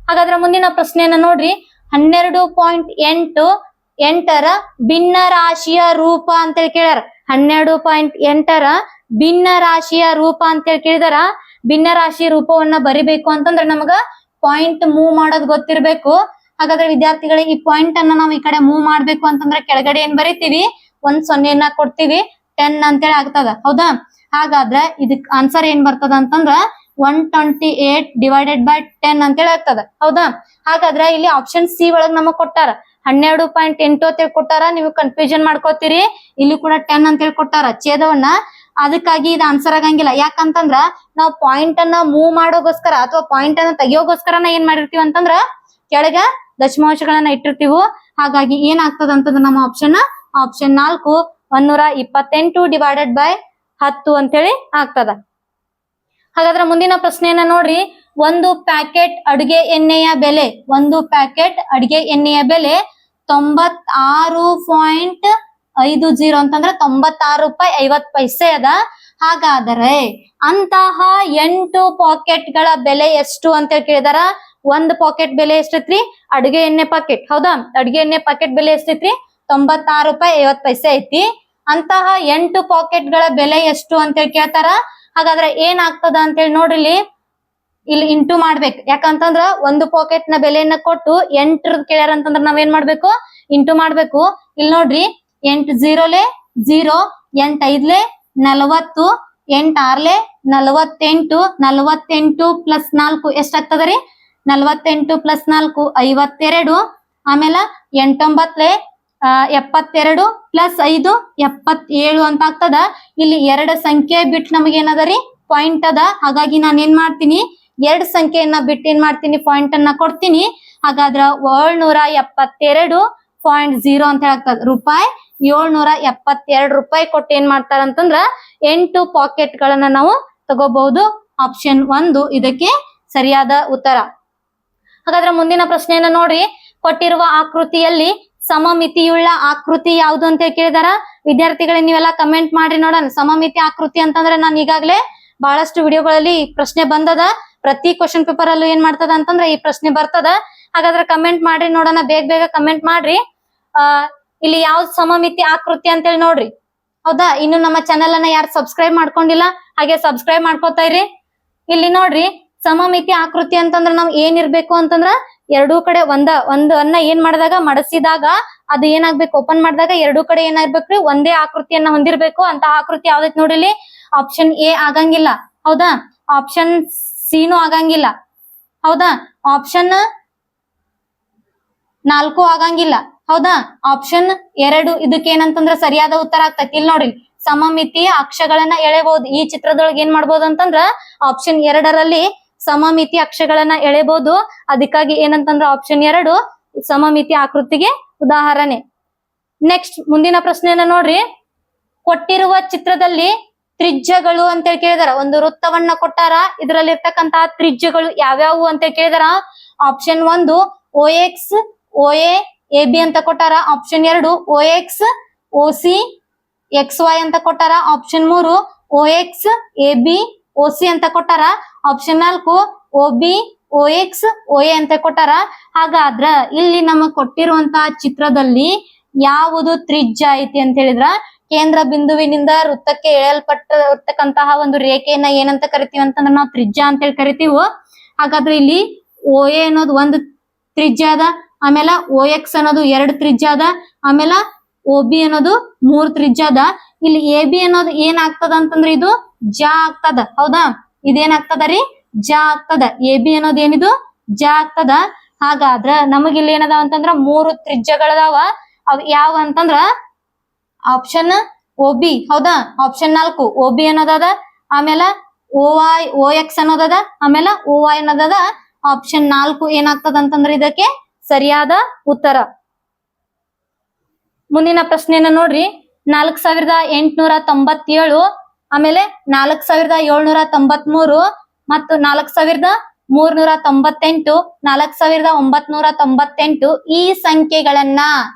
ಹಾಗಾದ್ರೆ ಮುಂದಿನ ಪ್ರಶ್ನೆಯನ್ನ ನೋಡ್ರಿ. 12.8 ಭಿನ್ನ ರಾಶಿಯ ರೂಪ ಅಂತೇಳಿ ಕೇಳ್ಯಾರ. 12.8 ಭಿನ್ನ ರಾಶಿಯ ರೂಪ ಅಂತೇಳಿ ಕೇಳಿದಾರ. ಭಿನ್ನ ರಾಶಿ ರೂಪವನ್ನ ಬರಿಬೇಕು ಅಂತಂದ್ರೆ ನಮಗ ಪಾಯಿಂಟ್ ಮೂವ್ ಮಾಡೋದ್ ಗೊತ್ತಿರ್ಬೇಕು. ಹಾಗಾದ್ರೆ ವಿದ್ಯಾರ್ಥಿಗಳಿಗೆ ಈ ಪಾಯಿಂಟ್ ಅನ್ನ ನಾವು ಈ ಕಡೆ ಮೂವ್ ಮಾಡ್ಬೇಕು ಅಂತಂದ್ರೆ ಕೆಳಗಡೆ ಏನ್ ಬರಿತೀವಿ, 1 0 ಕೊಡ್ತೀವಿ, 10 ಅಂತೇಳಿ ಆಗ್ತದ. ಹೌದಾ? ಹಾಗಾದ್ರೆ ಇದಕ್ ಆನ್ಸರ್ ಏನ್ ಬರ್ತದ ಅಂತಂದ್ರ 128 ಡಿವೈಡೆಡ್ ಬೈ 10 ಅಂತೇಳಿ ಆಗ್ತದ. ಹೌದಾ? ಹಾಗಾದ್ರೆ ಇಲ್ಲಿ ಆಪ್ಷನ್ ಸಿ ಒಳಗ್ ನಮಗ್ ಕೊಟ್ಟಾರ 12.8 ಅಂತೇಳಿ ಕೊಟ್ಟಾರ. ನೀವು ಕನ್ಫ್ಯೂಷನ್ ಮಾಡ್ಕೋತೀರಿ. ಇಲ್ಲಿ ಕೂಡ 10 ಅಂತೇಳಿ ಕೊಟ್ಟಾರ ಛೇದವನ್ನ. ಅದಕ್ಕಾಗಿ ಇದು ಆನ್ಸರ್ ಆಗಂಗಿಲ್ಲ. ಯಾಕಂತಂದ್ರ ನಾವು ಪಾಯಿಂಟ್ ಅನ್ನ ಮೂವ್ ಮಾಡೋಗೋಸ್ಕರ ಅಥವಾ ಪಾಯಿಂಟ್ ಅನ್ನ ತೆಗಿಯೋಗೋಸ್ಕರನ ಏನ್ ಮಾಡಿರ್ತೀವಿ ಅಂತಂದ್ರ ಕೆಳಗ ದಶಮಾಂಶಗಳನ್ನ ಇಟ್ಟಿರ್ತೀವಿ. ಹಾಗಾಗಿ ಏನಾಗ್ತದ ಅಂತಂದ್ರ ನಮ್ಮ ಆಪ್ಷನ್ 4 128 ಡಿವೈಡೆಡ್ ಬೈ 10 ಅಂತೇಳಿ ಆಗ್ತದ. ಹಾಗಾದ್ರೆ ಮುಂದಿನ ಪ್ರಶ್ನೆಯನ್ನ ನೋಡ್ರಿ. ಒಂದು ಪ್ಯಾಕೆಟ್ ಅಡುಗೆ ಎಣ್ಣೆಯ ಬೆಲೆ 96.50 ಅಂತಂದ್ರೆ 96 ರೂಪಾಯಿ 50 ಪೈಸೆ ಅದ. ಹಾಗಾದರೆ ಅಂತಹ 8 ಪಾಕೆಟ್ ಗಳ ಬೆಲೆ ಎಷ್ಟು ಅಂತ ಕೇಳಿದಾರ. ಒಂದು ಪಾಕೆಟ್ ಬೆಲೆ ಎಷ್ಟೈತ್ರಿ? ಅಡುಗೆ ಎಣ್ಣೆ ಪಾಕೆಟ್. ಹೌದಾ? ಅಡುಗೆ ಎಣ್ಣೆ ಪಾಕೆಟ್ ಬೆಲೆ ಎಷ್ಟೈತ್ರಿ? 96 ರೂಪಾಯಿ 50 ಪೈಸೆ ಐತಿ. ಅಂತಹ 8 ಪಾಕೆಟ್ ಗಳ ಬೆಲೆ ಎಷ್ಟು ಅಂತೇಳಿ ಕೇಳ್ತಾರ. ಹಾಗಾದ್ರೆ ಏನಾಗ್ತದ ಅಂತೇಳಿ ನೋಡ್ರಿ, ಇಲ್ಲಿ ಇಂಟು ಮಾಡ್ಬೇಕು. ಯಾಕಂತಂದ್ರ ಒಂದು ಪಾಕೆಟ್ ನ ಬೆಲೆಯನ್ನ ಕೊಟ್ಟು 8 ಕೇಳ್ಯಾರ ಅಂತಂದ್ರ ನಾವೇನ್ ಮಾಡ್ಬೇಕು, ಇಂಟು ಮಾಡ್ಬೇಕು. ಇಲ್ಲಿ ನೋಡ್ರಿ 8 0 0, 8 5 40, 8 6 48, 48 ಪ್ಲಸ್ 4 ಎಷ್ಟಾಗ್ತದ್ರಿ? 48 ಪ್ಲಸ್ 4 52. ಆಮೇಲೆ 8 9 72 ಪ್ಲಸ್ 5 77 ಅಂತ ಆಗ್ತದ. ಇಲ್ಲಿ 2 ಸಂಖ್ಯೆ ಬಿಟ್ಟು ನಮಗೆ ಏನದರಿ ಪಾಯಿಂಟ್ ಅದ. ಹಾಗಾಗಿ ನಾನು ಏನ್ ಮಾಡ್ತೀನಿ, 2 ಸಂಖ್ಯೆಯನ್ನ ಬಿಟ್ಟು ಏನ್ ಮಾಡ್ತೀನಿ, ಪಾಯಿಂಟ್ ಅನ್ನ ಕೊಡ್ತೀನಿ. ಹಾಗಾದ್ರ 772.0 ಅಂತ ಆಗ್ತದ. ರೂಪಾಯಿ 772 ರೂಪಾಯಿ ಕೊಟ್ಟು ಏನ್ ಮಾಡ್ತಾರ ಅಂತಂದ್ರ 8 ಪಾಕೆಟ್ ಗಳನ್ನ ನಾವು ತಗೋಬಹುದು. ಆಪ್ಷನ್ 1 ಇದಕ್ಕೆ ಸರಿಯಾದ ಉತ್ತರ. ಹಾಗಾದ್ರೆ ಮುಂದಿನ ಪ್ರಶ್ನೆಯನ್ನ ನೋಡ್ರಿ. ಕೊಟ್ಟಿರುವ ಆಕೃತಿಯಲ್ಲಿ ಸಮಮಿತಿಯುಳ್ಳ ಆಕೃತಿ ಯಾವುದು ಅಂತ ಕೇಳಿದಾರ. ವಿದ್ಯಾರ್ಥಿಗಳೇ ನೀವೆಲ್ಲ ಕಮೆಂಟ್ ಮಾಡ್ರಿ ನೋಡೋಣ. ಸಮಮಿತಿ ಆಕೃತಿ ಅಂತಂದ್ರೆ ನಾನು ಈಗಾಗಲೇ ಬಹಳಷ್ಟು ವಿಡಿಯೋಗಳಲ್ಲಿ ಪ್ರಶ್ನೆ ಬಂದದ. ಪ್ರತಿ ಕ್ವಶನ್ ಪೇಪರ್ ಅಲ್ಲೂ ಏನ್ ಮಾಡ್ತದ ಅಂತಂದ್ರೆ ಈ ಪ್ರಶ್ನೆ ಬರ್ತದ. ಹಾಗಾದ್ರೆ ಕಮೆಂಟ್ ಮಾಡ್ರಿ ನೋಡೋಣ, ಬೇಗ ಕಮೆಂಟ್ ಮಾಡ್ರಿ. ಇಲ್ಲಿ ಯಾವ್ದು ಸಮಮಿತಿ ಆಕೃತಿ ಅಂತೇಳಿ ನೋಡ್ರಿ. ಹೌದಾ? ಇನ್ನು ನಮ್ಮ ಚಾನೆಲ್ ಅನ್ನ ಯಾರು ಸಬ್ಸ್ಕ್ರೈಬ್ ಮಾಡ್ಕೊಂಡಿಲ್ಲ ಹಾಗೆ ಸಬ್ಸ್ಕ್ರೈಬ್ ಮಾಡ್ಕೋತಾ ಇರಿ. ಇಲ್ಲಿ ನೋಡ್ರಿ ಸಮಮಿತಿ ಆಕೃತಿ ಅಂತಂದ್ರ ನಾವ್ ಏನಿರ್ಬೇಕು ಅಂತಂದ್ರ ಎರಡೂ ಕಡೆ ಒಂದನ್ನ ಏನ್ ಮಾಡಿದಾಗ ಮಡಸಿದಾಗ ಅದು ಏನಾಗ್ಬೇಕು, ಓಪನ್ ಮಾಡಿದಾಗ ಎರಡೂ ಕಡೆ ಏನಾಗ್ಬೇಕ್ರಿ, ಒಂದೇ ಆಕೃತಿಯನ್ನ ಹೊಂದಿರ್ಬೇಕು. ಅಂತ ಆಕೃತಿ ಯಾವ್ದೈತಿ ನೋಡಿಲಿ, ಆಪ್ಷನ್ ಎ ಆಗಂಗಿಲ್ಲ. ಹೌದಾ? ಆಪ್ಷನ್ ಸಿನೂ ಆಗಂಗಿಲ್ಲ. ಹೌದಾ? ಆಪ್ಷನ್ 4 ಆಗಂಗಿಲ್ಲ. ಹೌದಾ? ಆಪ್ಷನ್ 2 ಇದಕ್ಕೆ ಏನಂತಂದ್ರ ಸರಿಯಾದ ಉತ್ತರ ಆಗ್ತೈತಿ. ಇಲ್ಲಿ ನೋಡ್ರಿ ಸಮಮಿತಿಯ ಅಕ್ಷಗಳನ್ನ ಎಳೆಬಹುದು. ಈ ಚಿತ್ರದೊಳಗೆ ಏನ್ ಮಾಡ್ಬೋದು ಅಂತಂದ್ರ ಆಪ್ಷನ್ 2ರಲ್ಲಿ ಸಮಮಿತಿ ಅಕ್ಷಗಳನ್ನ ಎಳೆಬಹುದು. ಅದಕ್ಕಾಗಿ ಏನಂತಂದ್ರ ಆಪ್ಷನ್ 2 ಸಮಮಿತಿ ಆಕೃತಿಗೆ ಉದಾಹರಣೆ. ನೆಕ್ಸ್ಟ್ ಮುಂದಿನ ಪ್ರಶ್ನೆಯನ್ನ ನೋಡ್ರಿ. ಕೊಟ್ಟಿರುವ ಚಿತ್ರದಲ್ಲಿ ತ್ರಿಜ್ಯಗಳು ಅಂತ ಕೇಳಿದಾರ. ಒಂದು ವೃತ್ತವನ್ನ ಕೊಟ್ಟಾರ, ಇದರಲ್ಲಿ ಇರ್ತಕ್ಕಂತಹ ತ್ರಿಜ್ಯಗಳು ಯಾವ್ಯಾವು ಅಂತ ಕೇಳಿದಾರ. ಆಪ್ಷನ್ 1 OX OA AB ಅಂತ ಕೊಟ್ಟಾರ. ಆಪ್ಷನ್ 2 OX OC XY ಅಂತ ಕೊಟ್ಟಾರ. ಆಪ್ಷನ್ 3 OX AB OC ಅಂತ ಕೊಟ್ಟಾರ. ಆಪ್ಷನ್ 4 OB OX OA ಅಂತ ಕೊಟ್ಟಾರ. ಹಾಗಾದ್ರ ಇಲ್ಲಿ ನಮಗ್ ಕೊಟ್ಟಿರುವಂತಹ ಚಿತ್ರದಲ್ಲಿ ಯಾವುದು ತ್ರಿಜ್ಯ ಐತಿ ಅಂತ ಹೇಳಿದ್ರ, ಕೇಂದ್ರ ಬಿಂದುವಿನಿಂದ ವೃತ್ತಕ್ಕೆ ಎಳೆಯಲ್ಪಟ್ಟಿರ್ತಕ್ಕಂತಹ ಒಂದು ರೇಖೆಯನ್ನ ಏನಂತ ಕರಿತೀವಿ ಅಂತಂದ್ರೆ ನಾವು ತ್ರಿಜ್ಯ ಅಂತ ಹೇಳಿ ಕರಿತೀವಿ. ಹಾಗಾದ್ರೆ ಇಲ್ಲಿ OA ಅನ್ನೋದು 1 ತ್ರಿಜ್ಯ ಅದ. ಆಮೇಲೆ OX ಅನ್ನೋದು 2 ತ್ರಿಜ್ಯ ಅದ. ಆಮೇಲೆ OB ಅನ್ನೋದು 3 ತ್ರಿಜ್ಯ ಅದ. ಇಲ್ಲಿ AB ಅನ್ನೋದು ಏನ್ ಆಗ್ತದ ಅಂತಂದ್ರೆ ಇದು ಜ ಆಗ್ತದ. ಹೌದಾ? ಇದೇನಾಗ್ತದ ರೀ, ಜ ಆಗ್ತದ. AB ಅನ್ನೋದು ಏನಿದು ಜ ಆಗ್ತದ. ಹಾಗಾದ್ರ ನಮಗ್ ಇಲ್ಲಿ ಏನದಾವ ಅಂತಂದ್ರ 3 ತ್ರಿಜ್ಯಗಳದಾವ. ಅವ್ ಯಾವ ಅಂತಂದ್ರ ಆಪ್ಷನ್ OB ಹೌದಾ. ಆಪ್ಷನ್ 4 OB ಅನ್ನೋದದ, ಆಮೇಲೆ OI OX ಅನ್ನೋದದ, ಆಮೇಲೆ OY ಅನ್ನೋದದ. ಆಪ್ಷನ್ 4 ಏನಾಗ್ತದ ಅಂತಂದ್ರೆ ಇದಕ್ಕೆ ಸರಿಯಾದ ಉತ್ತರ. ಮುಂದಿನ ಪ್ರಶ್ನೆಯನ್ನ ನೋಡ್ರಿ. 4897, ಆಮೇಲೆ 4793 ಮತ್ತು 4398, 4998 ಈ ಸಂಖ್ಯೆಗಳನ್ನ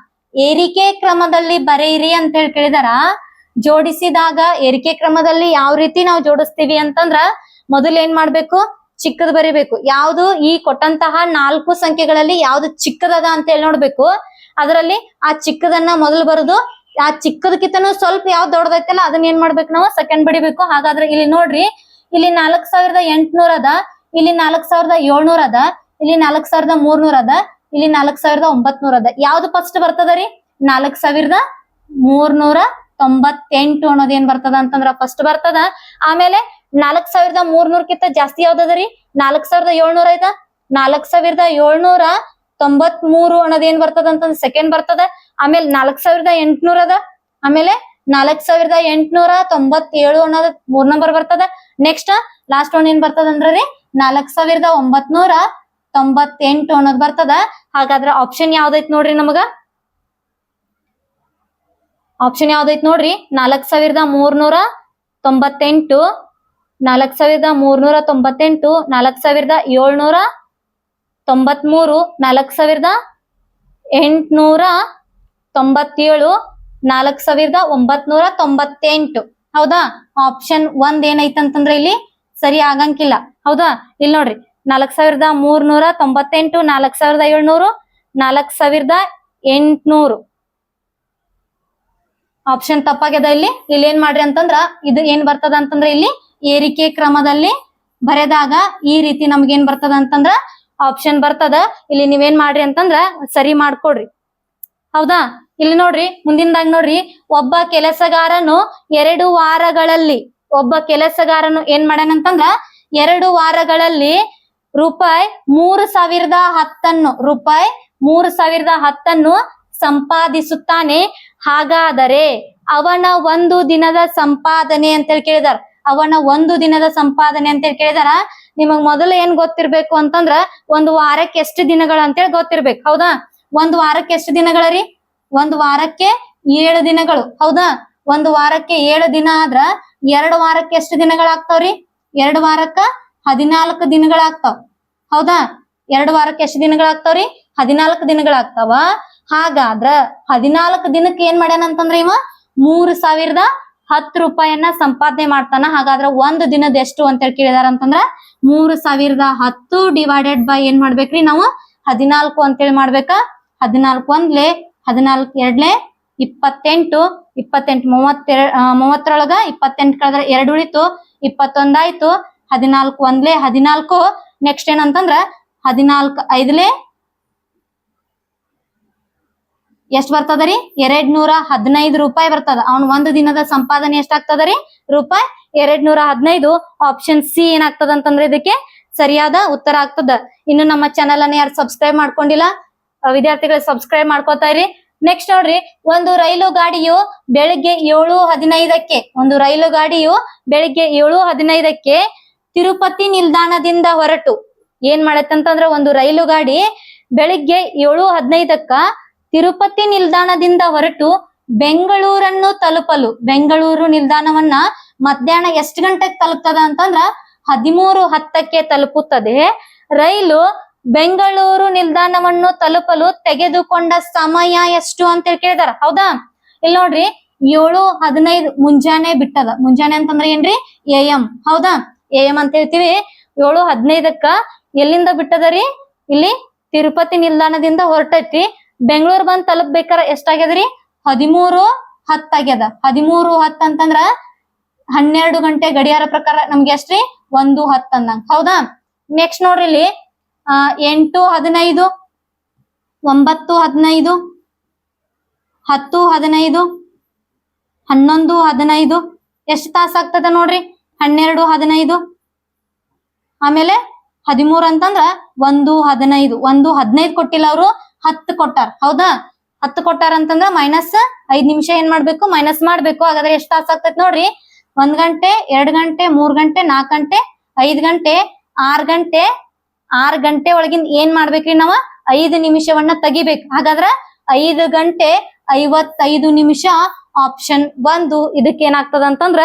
ಏರಿಕೆ ಕ್ರಮದಲ್ಲಿ ಬರೆಯಿರಿ ಅಂತ ಹೇಳಿ ಕೇಳಿದಾರ. ಜೋಡಿಸಿದಾಗ ಏರಿಕೆ ಕ್ರಮದಲ್ಲಿ ಯಾವ ರೀತಿ ನಾವು ಜೋಡಿಸ್ತೀವಿ ಅಂತಂದ್ರ ಮೊದಲು ಏನ್ ಮಾಡ್ಬೇಕು, ಚಿಕ್ಕದ್ ಬರಿಬೇಕು. ಯಾವ್ದು ಈ ಕೊಟ್ಟಂತಹ 4 ಸಂಖ್ಯೆಗಳಲ್ಲಿ ಯಾವ್ದು ಚಿಕ್ಕದದ ಅಂತ ಹೇಳಿ ನೋಡ್ಬೇಕು. ಅದರಲ್ಲಿ ಆ ಚಿಕ್ಕದನ್ನ ಮೊದಲು ಬರುದು, ಆ ಚಿಕ್ಕದಕ್ಕಿಂತನೂ ಸ್ವಲ್ಪ ಯಾವ್ದು ದೊಡ್ಡದೈತಲ್ಲ ಅದನ್ನ ಏನ್ ಮಾಡ್ಬೇಕು ನಾವು ಸೆಕೆಂಡ್ ಬಡಿಬೇಕು. ಹಾಗಾದ್ರೆ ಇಲ್ಲಿ ನೋಡ್ರಿ, ಇಲ್ಲಿ 4800 ಅದ, ಇಲ್ಲಿ 4700 ಅದ, ಇಲ್ಲಿ 4300 ಅದ, ಇಲ್ಲಿ 4900 ಅದ. ಯಾವ್ದು ಫಸ್ಟ್ ಬರ್ತದ ರೀ? 4398 ಅನ್ನೋದ್ ಏನ್ ಬರ್ತದ ಅಂತಂದ್ರ ಫಸ್ಟ್ ಬರ್ತದ. ಆಮೇಲೆ 4300ಕ್ಕಿಂತ ಜಾಸ್ತಿ ಯಾವ್ದದ ರೀ? 4700 ಐತ. 4793 ಅನ್ನೋದ್ ಏನ್ ಬರ್ತದ ಅಂತಂದ್ರ ಸೆಕೆಂಡ್ ಬರ್ತದ. ಆಮೇಲೆ 4800 ಅದ, ಆಮೇಲೆ 4897 ಅನ್ನೋದು 3 ನಂಬರ್ ಬರ್ತದ. ನೆಕ್ಸ್ಟ್ ಲಾಸ್ಟ್ ಒನ್ ಏನ್ ಬರ್ತದ ಅಂದ್ರ ರೀ 4998 ಅನ್ನೋದ್ ಬರ್ತದ. ಹಾಗಾದ್ರ ಆಪ್ಷನ್ ಯಾವ್ದೈತ್ ನೋಡ್ರಿ, ನಮಗ ಆಪ್ಷನ್ ಯಾವ್ದೈತ್ ನೋಡ್ರಿ? 4398, 4398, 4793, 4897, 4998 ಹೌದಾ. ಆಪ್ಷನ್ 1 ಏನೈತಂತಂದ್ರೆ ಇಲ್ಲಿ ಸರಿ ಆಗಂಗಿಲ್ಲ ಹೌದಾ. ಇಲ್ಲಿ ನೋಡ್ರಿ 4398, 4700, 4800 ಆಪ್ಷನ್ ತಪ್ಪಾಗ್ಯದ. ಇಲ್ಲಿ ಏನ್ ಮಾಡ್ರಿ ಅಂತಂದ್ರ ಇದು ಏನ್ ಬರ್ತದ ಅಂತಂದ್ರ ಇಲ್ಲಿ ಏರಿಕೆ ಕ್ರಮದಲ್ಲಿ ಬರೆದಾಗ ಈ ರೀತಿ ನಮ್ಗೆ ಏನ್ ಬರ್ತದ ಅಂತಂದ್ರ ಆಪ್ಷನ್ ಬರ್ತದ. ಇಲ್ಲಿ ನೀವೇನ್ ಮಾಡ್ರಿ ಅಂತಂದ್ರ ಸರಿ ಮಾಡ್ಕೊಡ್ರಿ ಹೌದಾ. ಇಲ್ಲಿ ನೋಡ್ರಿ ಮುಂದಿನದಾಗ ನೋಡ್ರಿ, ಒಬ್ಬ ಕೆಲಸಗಾರನು 2 ವಾರಗಳಲ್ಲಿ ಏನ್ ಮಾಡ್ಯಾನಂತಂದ್ರ 2 ವಾರಗಳಲ್ಲಿ ರೂಪಾಯಿ 3010 ಸಂಪಾದಿಸುತ್ತಾನೆ. ಹಾಗಾದರೆ ಅವನ ಒಂದು ದಿನದ ಸಂಪಾದನೆ ಅಂತೇಳಿ ಕೇಳಿದಾರ. ಅವನ ಒಂದು ದಿನದ ಸಂಪಾದನೆ ಅಂತೇಳಿ ಕೇಳಿದಾರ. ನಿಮಗ್ ಮೊದಲು ಏನ್ ಗೊತ್ತಿರ್ಬೇಕು ಅಂತಂದ್ರ ಒಂದು ವಾರಕ್ಕೆ ಎಷ್ಟು ದಿನಗಳು ಅಂತೇಳಿ ಗೊತ್ತಿರ್ಬೇಕು ಹೌದಾ. ಒಂದು ವಾರಕ್ಕೆ ಎಷ್ಟು ದಿನಗಳ ರೀ? ಒಂದು ವಾರಕ್ಕೆ 7 ದಿನಗಳು ಹೌದಾ. ಒಂದು ವಾರಕ್ಕೆ 7 ದಿನ ಆದ್ರ 2 ವಾರಕ್ಕೆ ಎಷ್ಟು ದಿನಗಳಾಗ್ತಾವ್ರಿ? 2 ವಾರಕ್ಕ 14 ದಿನಗಳಾಗ್ತಾವ ಹೌದಾ. 2 ವಾರಕ್ಕೆ ಎಷ್ಟು ದಿನಗಳಾಗ್ತಾವ್ರಿ? 14 ದಿನಗಳಾಗ್ತಾವ. ಹಾಗಾದ್ರ 14 ದಿನಕ್ಕೆ ಏನ್ ಮಾಡ್ಯಾನಂತಂದ್ರ ಇವ 3010 ರೂಪಾಯಿಯನ್ನ ಸಂಪಾದನೆ ಮಾಡ್ತಾನ. ಹಾಗಾದ್ರ ಒಂದು ದಿನದ ಎಷ್ಟು ಅಂತೇಳಿ ಕೇಳಿದಾರ ಅಂತಂದ್ರ 3010 ಡಿವೈಡೆಡ್ ಬೈ ಏನ್ ಮಾಡ್ಬೇಕ್ರಿ ನಾವು 14 ಅಂತೇಳಿ ಮಾಡ್ಬೇಕಾ. 14 ಒಂದ್ಲೆ 14 ಎರಡ್ಲೆ 28, 30ರೊಳಗ 28 ಕಳೆದ್ರೆ 2 ಉಳಿತು, 21 ಆಯ್ತು. 14 ಒಂದ್ಲೆ 14. ನೆಕ್ಸ್ಟ್ ಏನಂತಂದ್ರ 14 ಐದ್ಲೆ ಎಷ್ಟ್ ಬರ್ತದ ರೀ? 215 ರೂಪಾಯಿ ಬರ್ತದ. ಅವ್ನ ಒಂದು ದಿನದ ಸಂಪಾದನೆ ಎಷ್ಟಾಗ್ತದ ರೀ? ರೂಪಾಯಿ 215. ಆಪ್ಷನ್ ಸಿ ಏನಾಗ್ತದ ಅಂತಂದ್ರೆ ಇದಕ್ಕೆ ಸರಿಯಾದ ಉತ್ತರ ಆಗ್ತದ. ಇನ್ನು ನಮ್ಮ ಚಾನೆಲ್ ಅನ್ನ ಯಾರು ಸಬ್ಸ್ಕ್ರೈಬ್ ಮಾಡ್ಕೊಂಡಿಲ್ಲ ವಿದ್ಯಾರ್ಥಿಗಳು ಸಬ್ಸ್ಕ್ರೈಬ್ ಮಾಡ್ಕೋತಾ ಇರಿ. ನೆಕ್ಸ್ಟ್ ನೋಡ್ರಿ, ಒಂದು ರೈಲು ಗಾಡಿಯು ಬೆಳಿಗ್ಗೆ 7:15 ಬೆಳಿಗ್ಗೆ 7:15 ತಿರುಪತಿ ನಿಲ್ದಾಣದಿಂದ ಹೊರಟು ಏನ್ ಮಾಡತ್ತಂತಂದ್ರ ಒಂದು ರೈಲು ಗಾಡಿ ಬೆಳಿಗ್ಗೆ 7:15 ತಿರುಪತಿ ನಿಲ್ದಾಣದಿಂದ ಹೊರಟು ಬೆಂಗಳೂರನ್ನು ತಲುಪಲು ಬೆಂಗಳೂರು ನಿಲ್ದಾಣವನ್ನ ಮಧ್ಯಾಹ್ನ ಎಷ್ಟು ಗಂಟೆಗೆ ತಲುಪ್ತದ ಅಂತಂದ್ರ 13:10 ತಲುಪುತ್ತದೆ. ರೈಲು ಬೆಂಗಳೂರು ನಿಲ್ದಾಣವನ್ನು ತಲುಪಲು ತೆಗೆದುಕೊಂಡ ಸಮಯ ಎಷ್ಟು ಅಂತ ಕೇಳಿದಾರ ಹೌದಾ. ಇಲ್ಲಿ ನೋಡ್ರಿ 7:15 ಮುಂಜಾನೆ ಬಿಟ್ಟದ. ಮುಂಜಾನೆ ಅಂತಂದ್ರೆ ಏನ್ರಿ? AM ಹೌದಾ. AM ಅಂತ ಹೇಳ್ತೀವಿ. 7:15 ಎಲ್ಲಿಂದ ಬಿಟ್ಟದ ರೀ? ಇಲ್ಲಿ ತಿರುಪತಿ ನಿಲ್ದಾಣದಿಂದ ಹೊರಟೈತಿ. ಬೆಂಗಳೂರು ಬಂದ್ ತಲುಪ್ಬೇಕಾರ ಎಷ್ಟಾಗ್ಯದ್ರಿ? 13:10 ಆಗ್ಯದ. 13:10 ಅಂತಂದ್ರ 12 ಗಂಟೆ ಗಡಿಯಾರ ಪ್ರಕಾರ ನಮ್ಗೆ ಎಷ್ಟ್ರಿ? 1:10 ಅಂದಂಗ ಹೌದಾ. ನೆಕ್ಸ್ಟ್ ನೋಡ್ರಿ ಇಲ್ಲಿ 8:15, 9:15, 10:15, 11:15 ಎಷ್ಟು ತಾಸ ಆಗ್ತದ ನೋಡ್ರಿ? 12:15. ಆಮೇಲೆ 13 ಅಂತಂದ್ರ 1:15. 1:15 ಕೊಟ್ಟಿಲ್ಲ, ಅವರು 10 ಕೊಟ್ಟಾರ ಹೌದಾ. 10 ಕೊಟ್ಟಾರ ಅಂತಂದ್ರ -5 ನಿಮಿಷ ಏನ್ ಮಾಡ್ಬೇಕು ಮೈನಸ್ ಮಾಡ್ಬೇಕು. ಹಾಗಾದ್ರೆ ಎಷ್ಟ್ ತಾಸ ಆಗ್ತೈತಿ ನೋಡ್ರಿ, 1 ಗಂಟೆ 2 ಗಂಟೆ 3 ಗಂಟೆ 4 ಗಂಟೆ 5 ಗಂಟೆ 6 ಗಂಟೆ 6 ಗಂಟೆ ಒಳಗಿಂದ ಏನ್ ಮಾಡ್ಬೇಕ್ರಿ ನಾವ 5 ನಿಮಿಷವನ್ನ ತೆಗಿಬೇಕು. ಹಾಗಾದ್ರ 5 ಗಂಟೆ 55 ನಿಮಿಷ ಆಪ್ಷನ್ 1 ಇದಕ್ಕೆ ಏನಾಗ್ತದ ಅಂತಂದ್ರ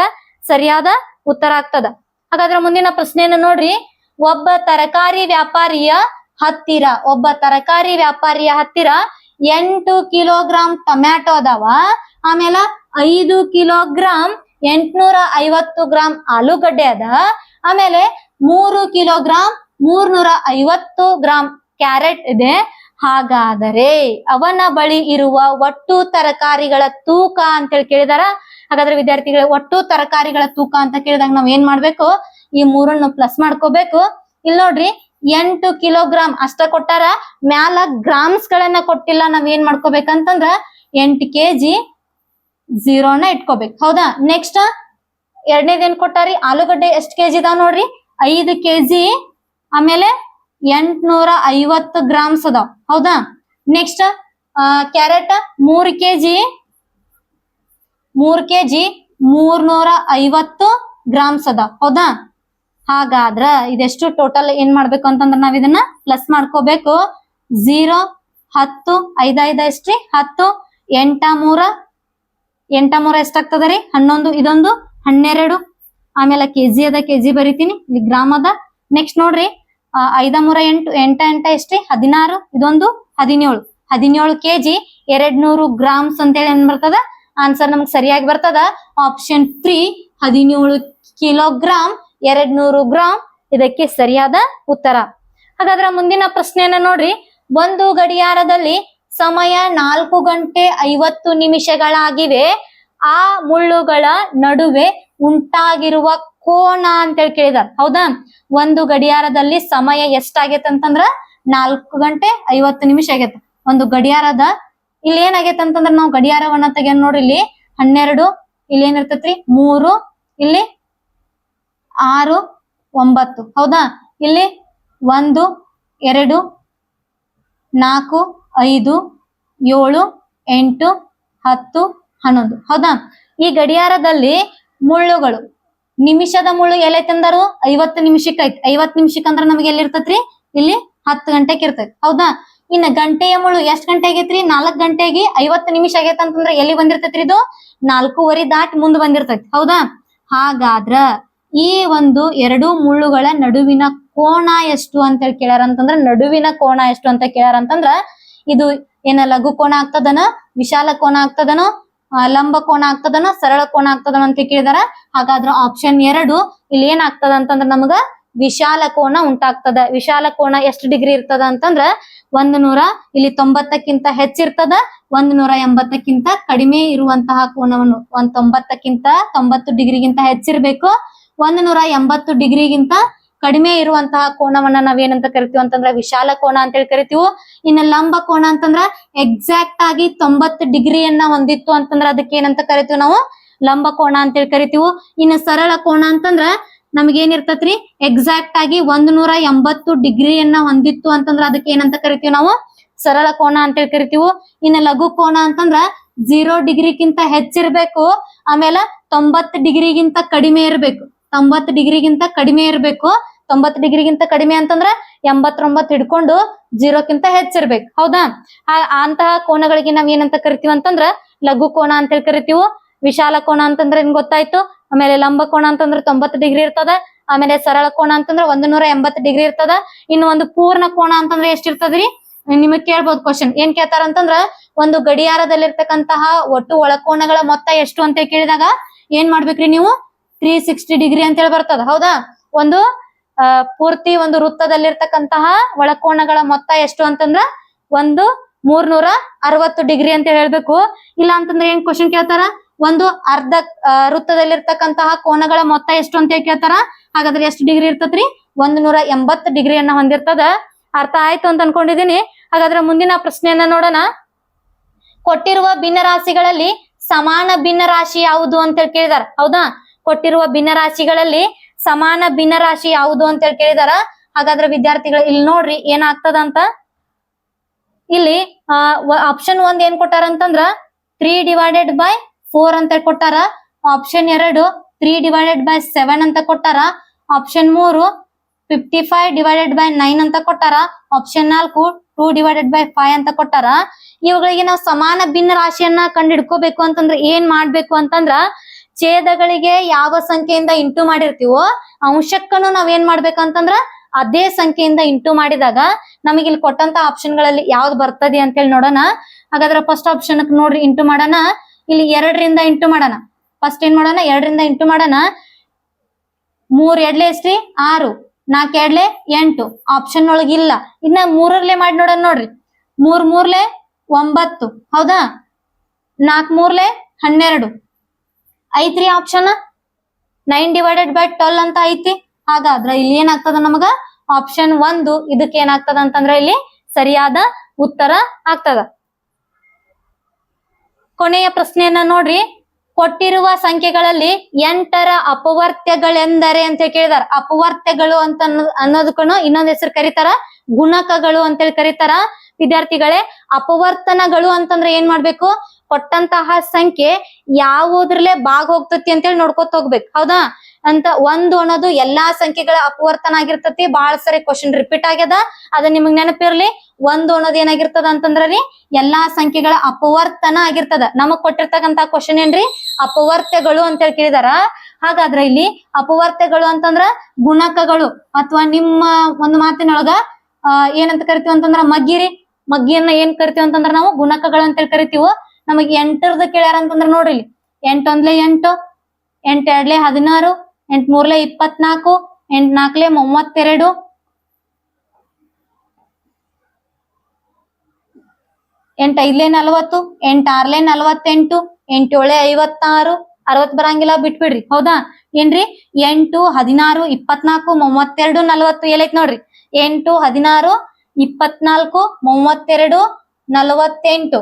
ಸರಿಯಾದ ಉತ್ತರ ಆಗ್ತದ. ಹಾಗಾದ್ರ ಮುಂದಿನ ಪ್ರಶ್ನೆಯನ್ನ ನೋಡ್ರಿ, ಒಬ್ಬ ತರಕಾರಿ ವ್ಯಾಪಾರಿಯ ಹತ್ತಿರ 8 ಕಿಲೋಗ್ರಾಂ ಟೊಮ್ಯಾಟೊ ಅದಾವ, ಆಮೇಲೆ 5 ಕಿಲೋಗ್ರಾಂ 850 ಗ್ರಾಂ ಆಲೂಗಡ್ಡೆ ಅದ, ಆಮೇಲೆ 3 ಕಿಲೋಗ್ರಾಂ 350 ಗ್ರಾಂ ಕ್ಯಾರೆಟ್ ಇದೆ. ಹಾಗಾದರೆ ಅವನ ಬಳಿ ಇರುವ ಒಟ್ಟು ತರಕಾರಿಗಳ ತೂಕ ಅಂತೇಳಿ ಕೇಳಿದಾರ. ಹಾಗಾದ್ರೆ ವಿದ್ಯಾರ್ಥಿಗಳ ಒಟ್ಟು ತರಕಾರಿಗಳ ತೂಕ ಅಂತ ಕೇಳಿದಾಗ ನಾವ್ ಏನ್ ಮಾಡ್ಬೇಕು, ಈ 3 ಪ್ಲಸ್ ಮಾಡ್ಕೋಬೇಕು. ಇಲ್ಲಿ ನೋಡ್ರಿ 8 ಕಿಲೋಗ್ರಾಂ ಅಷ್ಟ ಕೊಟ್ಟಾರ, ಮ್ಯಾಲ ಗ್ರಾಮ್ಸ್ ಗಳನ್ನ ಕೊಟ್ಟಿಲ್ಲ. ನಾವ್ ಏನ್ ಮಾಡ್ಕೋಬೇಕಂತಂದ್ರ 8 kg 0ನ ಇಟ್ಕೋಬೇಕು. ಹೌದಾ. ನೆಕ್ಸ್ಟ್ ಎರಡನೇದೇನ್ ಕೊಟ್ಟಾರಿ, ಆಲೂಗಡ್ಡೆ ಎಷ್ಟ್ ಕೆಜಿ ಇದಾವ್ ನೋಡ್ರಿ, 5 kg, ಆಮೇಲೆ 850 ಗ್ರಾಮ್ಸ್ ಅದಾವ್. ಹೌದಾ. ನೆಕ್ಸ್ಟ್ ಕ್ಯಾರೆಟ್ 3 kg 350 ಗ್ರಾಮ್ಸ್ ಅದಾವ್. ಹೌದಾ. ಹಾಗಾದ್ರ ಇದೆಷ್ಟು ಟೋಟಲ್ ಏನ್ ಮಾಡ್ಬೇಕು ಅಂತಂದ್ರ ನಾವ್ ಇದನ್ನ ಪ್ಲಸ್ ಮಾಡ್ಕೋಬೇಕು. 0 10 5 5 ಎಷ್ಟ್ರಿ 10 8 3 ಎಷ್ಟಾಗ್ತದ ರೀ 11, ಇದೊಂದು 12, ಆಮೇಲೆ ಕೆಜಿ ಅದ ಕೆಜಿ ಬರಿತೀನಿ, ಇಲ್ಲಿ ಗ್ರಾಮ್ ಅದ. ನೆಕ್ಸ್ಟ್ ನೋಡ್ರಿ 5 3 8 8 8 ಎಷ್ಟ್ರಿ 16, ಇದೊಂದು 17 kg 200 ಗ್ರಾಮ್ಸ್ ಅಂತೇಳಿ ಏನ್ ಬರ್ತದ ಆನ್ಸರ್ ನಮ್ಗೆ ಸರಿಯಾಗಿ ಬರ್ತದ. ಆಪ್ಷನ್ 3 17 ಕಿಲೋಗ್ರಾಂ 200 ಗ್ರಾಂ ಇದಕ್ಕೆ ಸರಿಯಾದ ಉತ್ತರ. ಹಾಗಾದ್ರ ಮುಂದಿನ ಪ್ರಶ್ನೆಯನ್ನ ನೋಡ್ರಿ, ಒಂದು ಗಡಿಯಾರದಲ್ಲಿ ಸಮಯ 4 ಗಂಟೆ 50 ನಿಮಿಷಗಳಾಗಿವೆ. ಆ ಮುಳ್ಳುಗಳ ನಡುವೆ ಉಂಟಾಗಿರುವ ಕೋನ ಅಂತೇಳಿ ಕೇಳಿದಾರ. ಹೌದಾ. ಒಂದು ಗಡಿಯಾರದಲ್ಲಿ ಸಮಯ ಎಷ್ಟಾಗೈತೆ ಅಂತಂದ್ರ 4 ಗಂಟೆ 50 ನಿಮಿಷ ಆಗೈತೆ ಒಂದು ಗಡಿಯಾರದ. ಇಲ್ಲಿ ಏನಾಗೈತೆ ಅಂತಂದ್ರ ನಾವು ಗಡಿಯಾರವನ್ನ ತೆಗೆಯ ನೋಡ್ರಿ, ಇಲ್ಲಿ 12, ಇಲ್ಲಿ ಏನಿರ್ತೈತ್ರಿ 3, ಇಲ್ಲಿ 6 9. ಹೌದಾ. ಇಲ್ಲಿ 1 2 4 5 7 8 10 11. ಹೌದಾ. ಈ ಗಡಿಯಾರದಲ್ಲಿ ಮುಳ್ಳುಗಳು, ನಿಮಿಷದ ಮುಳ್ಳು ಎಲ್ಲೈತೆ ಅಂದರು 50 ನಿಮಿಷಕ್ಕೆ ಐತಿ. 50 ನಿಮಿಷಕ್ಕೆ ಅಂದ್ರ ನಮ್ಗೆ ಎಲ್ಲಿ ಇರ್ತೈತ್ರಿ, ಇಲ್ಲಿ 10 ಗಂಟೆಗೆ ಇರ್ತೈತಿ. ಹೌದಾ. ಇನ್ನ ಗಂಟೆಯ ಮುಳ್ಳು ಎಷ್ಟ್ ಗಂಟೆ ಆಗೈತ್ರಿ 4 ಗಂಟೆಗೆ 50 ನಿಮಿಷ ಆಗೈತೆ ಅಂತಂದ್ರ ಎಲ್ಲಿ ಬಂದಿರ್ತೈತ್ರಿ, ಇದು 4:15 ದಾಟಿ ಮುಂದ್ ಬಂದಿರ್ತೈತಿ. ಹೌದಾ. ಹಾಗಾದ್ರ ಈ ಒಂದು 2 ಮುಳ್ಳುಗಳ ನಡುವಿನ ಕೋನ ಎಷ್ಟು ಅಂತೇಳಿ ಕೇಳ್ಯಾರ ಅಂತಂದ್ರ, ನಡುವಿನ ಕೋನ ಎಷ್ಟು ಅಂತ ಕೇಳ್ಯಾರ ಅಂತಂದ್ರ ಇದು ಏನ ಲಘು ಕೋನ ಆಗ್ತದನ, ವಿಶಾಲ ಕೋನ ಆಗ್ತದನೋ, ಲಂಬ ಕೋನ ಆಗ್ತದನೋ, ಸರಳ ಕೋನ ಆಗ್ತದನೋ ಅಂತ ಕೇಳಿದಾರ. ಹಾಗಾದ್ರ ಆಪ್ಷನ್ 2 ಇಲ್ಲಿ ಏನ್ ಆಗ್ತದ ಅಂತಂದ್ರ ನಮಗ ವಿಶಾಲ ಕೋನ ಉಂಟಾಗ್ತದ. ವಿಶಾಲ ಕೋನ ಎಷ್ಟು ಡಿಗ್ರಿ ಇರ್ತದ ಅಂತಂದ್ರ 100 ಇಲ್ಲಿ 90ಕ್ಕಿಂತ ಹೆಚ್ಚಿರ್ತದ, 180ಕ್ಕಿಂತ ಕಡಿಮೆ ಇರುವಂತಹ ಕೋನವನ್ನು 90 ಡಿಗ್ರಿಗಿಂತ ಹೆಚ್ಚಿರ್ಬೇಕು, 180 ಡಿಗ್ರಿಗಿಂತ ಕಡಿಮೆ ಇರುವಂತಹ ಕೋನವನ್ನ ನಾವೇನಂತ ಕರಿತೀವಿ ಅಂತಂದ್ರ ವಿಶಾಲ ಕೋನ ಅಂತೇಳಿ ಕರಿತೀವಿ. ಇನ್ನು ಲಂಬ ಕೋನ ಅಂತಂದ್ರ ಎಕ್ಸಾಕ್ಟ್ ಆಗಿ 90 ಡಿಗ್ರಿಯನ್ನ ಹೊಂದಿತ್ತು ಅಂತಂದ್ರ ಅದಕ್ಕೆ ಏನಂತ ಕರಿತೀವಿ ನಾವು ಲಂಬ ಕೋನ ಅಂತೇಳಿ ಕರಿತೀವಿ. ಇನ್ನು ಸರಳ ಕೋನ ಅಂತಂದ್ರ ನಮ್ಗೇನಿರ್ತತ್ರಿ ಎಕ್ಸಾಕ್ಟ್ ಆಗಿ 180 ಡಿಗ್ರಿಯನ್ನ ಹೊಂದಿತ್ತು ಅಂತಂದ್ರ ಅದಕ್ಕೆ ಏನಂತ ಕರಿತೀವಿ ನಾವು ಸರಳ ಕೋನ ಅಂತೇಳಿ ಕರಿತೀವಿ. ಇನ್ನು ಲಘು ಕೋನ ಅಂತಂದ್ರ 0 ಡಿಗ್ರಿಗಿಂತ ಹೆಚ್ಚಿರ್ಬೇಕು, ಆಮೇಲೆ 90 ಡಿಗ್ರಿಗಿಂತ ಕಡಿಮೆ ಇರ್ಬೇಕು. 90 ಡಿಗ್ರಿಗಿಂತ ಕಡಿಮೆ ಇರ್ಬೇಕು. 90 ಡಿಗ್ರಿಗಿಂತ ಕಡಿಮೆ ಅಂತಂದ್ರ 89 ಹಿಡ್ಕೊಂಡು 0ಕ್ಕಿಂತ ಹೆಚ್ಚಿರ್ಬೇಕು. ಹೌದಾ. ಅಂತಹ ಕೋನಗಳಿಗೆ ನಾವ್ ಏನಂತ ಕರಿತೀವಿ ಅಂತಂದ್ರ ಲಘು ಕೋನ ಅಂತೇಳಿ ಕರಿತೀವಿ. ವಿಶಾಲ ಕೋನ ಅಂತಂದ್ರ ಏನ್ ಗೊತ್ತಾಯ್ತು. ಆಮೇಲೆ ಲಂಬ ಕೋನ ಅಂತಂದ್ರ 90 ಡಿಗ್ರಿ ಇರ್ತದ, ಆಮೇಲೆ ಸರಳ ಕೋನ ಅಂತಂದ್ರ 180 ಡಿಗ್ರಿ ಇರ್ತದ. ಇನ್ನು ಒಂದು ಪೂರ್ಣ ಕೋನ ಅಂತಂದ್ರ ಎಷ್ಟಿರ್ತದ್ರಿ, ನಿಮಗ್ ಕೇಳ್ಬೋದು ಕ್ವಶನ್. ಏನ್ ಕೇಳ್ತಾರ ಅಂತಂದ್ರ ಒಂದು ಗಡಿಯಾರದಲ್ಲಿರ್ತಕ್ಕಂತಹ ಒಟ್ಟು ಒಳಕೋನಗಳ ಮೊತ್ತ ಎಷ್ಟು ಅಂತ ಕೇಳಿದಾಗ ಏನ್ ಮಾಡ್ಬೇಕ್ರಿ ನೀವು 360 ಡಿಗ್ರಿ ಅಂತ ಹೇಳಿ ಬರ್ತದ. ಹೌದಾ. ಒಂದು ಪೂರ್ತಿ ಒಂದು ವೃತ್ತದಲ್ಲಿರ್ತಕ್ಕಂತಹ ಒಳಕೋನಗಳ ಮೊತ್ತ ಎಷ್ಟು ಅಂತಂದ್ರ 360 ಡಿಗ್ರಿ ಅಂತ ಹೇಳ್ಬೇಕು. ಇಲ್ಲ ಅಂತಂದ್ರೆ ಏನ್ ಕ್ವಶನ್ ಕೇಳ್ತಾರ, ಒಂದು ಅರ್ಧ ವೃತ್ತದಲ್ಲಿರ್ತಕ್ಕಂತಹ ಕೋನಗಳ ಮೊತ್ತ ಎಷ್ಟು ಅಂತ ಕೇಳ್ತಾರ. ಹಾಗಾದ್ರೆ ಎಷ್ಟು ಡಿಗ್ರಿ ಇರ್ತದ್ರಿ 180 ಡಿಗ್ರಿಯನ್ನ ಹೊಂದಿರ್ತದ. ಅರ್ಥ ಆಯ್ತು ಅಂತ ಅನ್ಕೊಂಡಿದೀನಿ. ಹಾಗಾದ್ರೆ ಮುಂದಿನ ಪ್ರಶ್ನೆಯನ್ನ ನೋಡೋಣ. ಕೊಟ್ಟಿರುವ ಭಿನ್ನರಾಶಿಗಳಲ್ಲಿ ಸಮಾನ ಭಿನ್ನರಾಶಿ ಯಾವುದು ಅಂತ ಹೇಳಿ ಕೇಳಿದಾರ. ಹೌದಾ. ಕೊಟ್ಟಿರುವ ಭಿನ್ನರಾಶಿಗಳಲ್ಲಿ ಸಮಾನ ಭಿನ್ನರಾಶಿ ಯಾವುದು ಅಂತ ಹೇಳಿ ಕೇಳಿದಾರ. ಹಾಗಾದ್ರೆ ವಿದ್ಯಾರ್ಥಿಗಳು ಇಲ್ಲಿ ನೋಡ್ರಿ ಏನಾಗ್ತದ ಅಂತ. ಇಲ್ಲಿ ಆಪ್ಷನ್ 1 ಏನ್ ಕೊಟ್ಟಾರ ಅಂತಂದ್ರ 3/4 ಅಂತ ಕೊಟ್ಟಾರ. ಆಪ್ಷನ್ 2 3/7 ಅಂತ ಕೊಟ್ಟಾರ. ಆಪ್ಷನ್ 3 55/9 ಅಂತ ಕೊಟ್ಟಾರ. ಆಪ್ಷನ್ 4 2/5 ಅಂತ ಕೊಟ್ಟಾರ. ಇವುಗಳಿಗೆ ನಾವು ಸಮಾನ ಭಿನ್ನ ರಾಶಿಯನ್ನ ಕಂಡು ಹಿಡ್ಕೋಬೇಕು ಅಂತಂದ್ರೆ ಏನ್ ಮಾಡ್ಬೇಕು ಅಂತಂದ್ರ ಛೇದಗಳಿಗೆ ಯಾವ ಸಂಖ್ಯೆಯಿಂದ ಇಂಟು ಮಾಡಿರ್ತೀವೋ ಅಂಶಕ್ಕನು ನಾವ್ ಏನ್ ಮಾಡ್ಬೇಕಂತಂದ್ರ ಅದೇ ಸಂಖ್ಯೆಯಿಂದ ಇಂಟು ಮಾಡಿದಾಗ ನಮಗೆ ಇಲ್ಲಿ ಕೊಟ್ಟಂತ ಆಪ್ಷನ್ ಗಳಲ್ಲಿ ಯಾವ್ದು ಬರ್ತದೆ ಅಂತ ಹೇಳಿ ನೋಡೋಣ. ಹಾಗಾದ್ರೆ ಫಸ್ಟ್ ಆಪ್ಷನ್ ನೋಡ್ರಿ ಇಂಟು ಮಾಡೋಣ. ಇಲ್ಲಿ 2ರಿಂದ ಇಂಟು ಮಾಡೋಣ. ಫಸ್ಟ್ ಏನ್ ಮಾಡೋಣ, 2ರಿಂದ ಇಂಟು ಮಾಡೋಣ. 3 2 ಎಷ್ಟ್ರಿ 6, 4 2 8 ಆಪ್ಷನ್ ಒಳಗಿಲ್ಲ. ಇನ್ನ 3ರಲ್ಲೇ ಮಾಡಿ ನೋಡೋಣ ನೋಡ್ರಿ. 3 3 9 ಹೌದಾ, 4 3 12 ಐತ್ರಿ ಆಪ್ಷನ್ 9/12 ಅಂತ ಐತಿ. ಹಾಗಾದ್ರೆ ಇಲ್ಲಿ ಏನಾಗ್ತದ ನಮಗ ಆಪ್ಷನ್ 1 ಇದಕ್ಕೆ ಏನಾಗ್ತದ ಅಂತಂದ್ರೆ ಇಲ್ಲಿ ಸರಿಯಾದ ಉತ್ತರ ಆಗ್ತದ. ಕೊನೆಯ ಪ್ರಶ್ನೆಯನ್ನ ನೋಡ್ರಿ. ಕೊಟ್ಟಿರುವ ಸಂಖ್ಯೆಗಳಲ್ಲಿ 8ರ ಅಪವರ್ತ್ಯಗಳೆಂದರೆ ಅಂತ ಕೇಳಿದಾರ. ಅಪವರ್ತ್ಯಗಳು ಅಂತ ಅನ್ನೋದಕ್ಕೂ ಇನ್ನೊಂದ್ ಹೆಸರು ಕರೀತಾರ ಗುಣಕಗಳು ಅಂತೇಳಿ ಕರೀತಾರ. ವಿದ್ಯಾರ್ಥಿಗಳೇ, ಅಪವರ್ತನಗಳು ಅಂತಂದ್ರೆ ಏನ್ ಮಾಡ್ಬೇಕು, ಕೊಟ್ಟಂತಹ ಸಂಖ್ಯೆ ಯಾವುದ್ರಲ್ಲೇ ಭಾಗ ಹೋಗ್ತತಿ ಅಂತೇಳಿ ನೋಡ್ಕೊತ ಹೋಗ್ಬೇಕು. ಹೌದಾ, ಅಂತ 1 ಅನ್ನೋದು ಎಲ್ಲಾ ಸಂಖ್ಯೆಗಳ ಅಪವರ್ತನ ಆಗಿರ್ತತಿ. ಬಹಳ ಸರಿ ಕ್ವಶನ್ ರಿಪೀಟ್ ಆಗ್ಯದ, ಅದ ನಿಮಗ್ ನೆನಪಿರ್ಲಿ. 1 ಅನ್ನೋದು ಏನಾಗಿರ್ತದ ಅಂತಂದ್ರಿ ಎಲ್ಲಾ ಸಂಖ್ಯೆಗಳ ಅಪವರ್ತನ ಆಗಿರ್ತದ. ನಮಗ್ ಕೊಟ್ಟಿರ್ತಕ್ಕಂತ ಕ್ವಶನ್ ಏನ್ರಿ, ಅಪವರ್ತ್ಯಗಳು ಅಂತೇಳಿ ಕೇಳಿದಾರ. ಹಾಗಾದ್ರೆ ಇಲ್ಲಿ ಅಪವರ್ತ್ಯಗಳು ಅಂತಂದ್ರ ಗುಣಕಗಳು ಅಥವಾ ನಿಮ್ಮ ಒಂದು ಮಾತಿನೊಳಗ ಏನಂತ ಕರಿತೀವಿ ಅಂತಂದ್ರ ಮಗ್ಗಿಯನ್ನ ಏನ್ ಕರಿತೀವಿ ಅಂತಂದ್ರ ನಾವು ಗುಣಕಗಳು ಅಂತೇಳಿ ಕರಿತೀವಿ. ನಮಗ್ 8ರದ ಕೇಳ್ಯಾರ ಅಂತಂದ್ರ ನೋಡ್ರಿ, 8 1 8, 8 2 16, 8 3 24, 8 4 32, 8 5 40, 8 6 48, 8 7 56, 60 ಬರಂಗಿಲ್ಲ ಬಿಟ್ಬಿಡ್ರಿ. ಹೌದಾ ಏನ್ರಿ, 8 16 24 32 40 ಎಲ್ಲೈತ್ ನೋಡ್ರಿ. 8 16 24 32 48,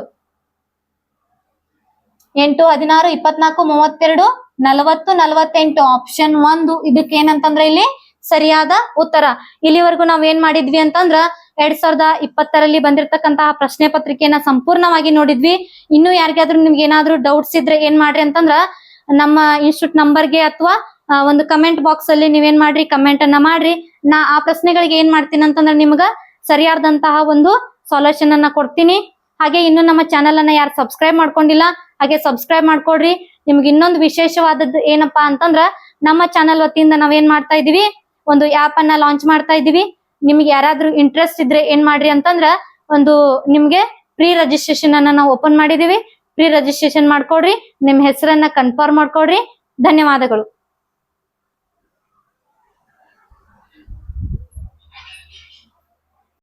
8 16 24 32 40 48 ಆಪ್ಷನ್ 1 ಇದಕ್ಕೆ ಏನಂತಂದ್ರೆ ಇಲ್ಲಿ ಸರಿಯಾದ ಉತ್ತರ. ಇಲ್ಲಿವರೆಗೂ ನಾವ್ ಏನ್ ಮಾಡಿದ್ವಿ ಅಂತಂದ್ರ 2020ರಲ್ಲಿ ಬಂದಿರತಕ್ಕಂತಹ ಪ್ರಶ್ನೆ ಪತ್ರಿಕೆಯನ್ನ ಸಂಪೂರ್ಣವಾಗಿ ನೋಡಿದ್ವಿ. ಇನ್ನು ಯಾರಿಗಾದ್ರೂ ನಿಮ್ಗೆ ಏನಾದ್ರೂ ಡೌಟ್ಸ್ ಇದ್ರೆ ಏನ್ ಮಾಡ್ರಿ ಅಂತಂದ್ರ ನಮ್ಮ ಇನ್ಸ್ಟಿಟ್ಯೂಟ್ ನಂಬರ್ಗೆ ಅಥವಾ ಒಂದು ಕಮೆಂಟ್ ಬಾಕ್ಸ್ ಅಲ್ಲಿ ನೀವೇನ್ ಮಾಡ್ರಿ, ಕಮೆಂಟ್ ಅನ್ನ ಮಾಡ್ರಿ. ನಾ ಆ ಪ್ರಶ್ನೆಗಳಿಗೆ ಏನ್ ಮಾಡ್ತೀನಿ ಅಂತಂದ್ರೆ ನಿಮ್ಗ ಸರಿಯಾದಂತಹ ಒಂದು ಸೊಲ್ಯೂಷನ್ ಅನ್ನ ಕೊಡ್ತೀನಿ. ಹಾಗೆ ಇನ್ನು ನಮ್ಮ ಚಾನೆಲ್ ಅನ್ನ ಯಾರು ಸಬ್ಸ್ಕ್ರೈಬ್ ಮಾಡ್ಕೊಂಡಿಲ್ಲ ಹಾಗೆ ಸಬ್ಸ್ಕ್ರೈಬ್ ಮಾಡ್ಕೊಡ್ರಿ. ನಿಮ್ಗೆ ಇನ್ನೊಂದು ವಿಶೇಷವಾದದ್ದು ಏನಪ್ಪಾ ಅಂತಂದ್ರ ನಮ್ಮ ಚಾನೆಲ್ ವತಿಯಿಂದ ನಾವೇನ್ ಮಾಡ್ತಾ ಇದೀವಿ, ಒಂದು ಆಪ್ ಅನ್ನ ಲಾಂಚ್ ಮಾಡ್ತಾ ಇದೀವಿ. ನಿಮ್ಗೆ ಯಾರಾದ್ರೂ ಇಂಟ್ರೆಸ್ಟ್ ಇದ್ರೆ ಏನ್ ಮಾಡ್ರಿ ಅಂತಂದ್ರ ಒಂದು ನಿಮ್ಗೆ ಪ್ರೀ ರಿಜಿಸ್ಟ್ರೇಷನ್ ಅನ್ನ ನಾವು ಓಪನ್ ಮಾಡಿದೀವಿ. ಪ್ರೀ ರಿಜಿಸ್ಟ್ರೇಷನ್ ಮಾಡ್ಕೊಡ್ರಿ, ನಿಮ್ ಹೆಸರನ್ನ ಕನ್ಫರ್ಮ್ ಮಾಡ್ಕೊಡ್ರಿ. ಧನ್ಯವಾದಗಳು.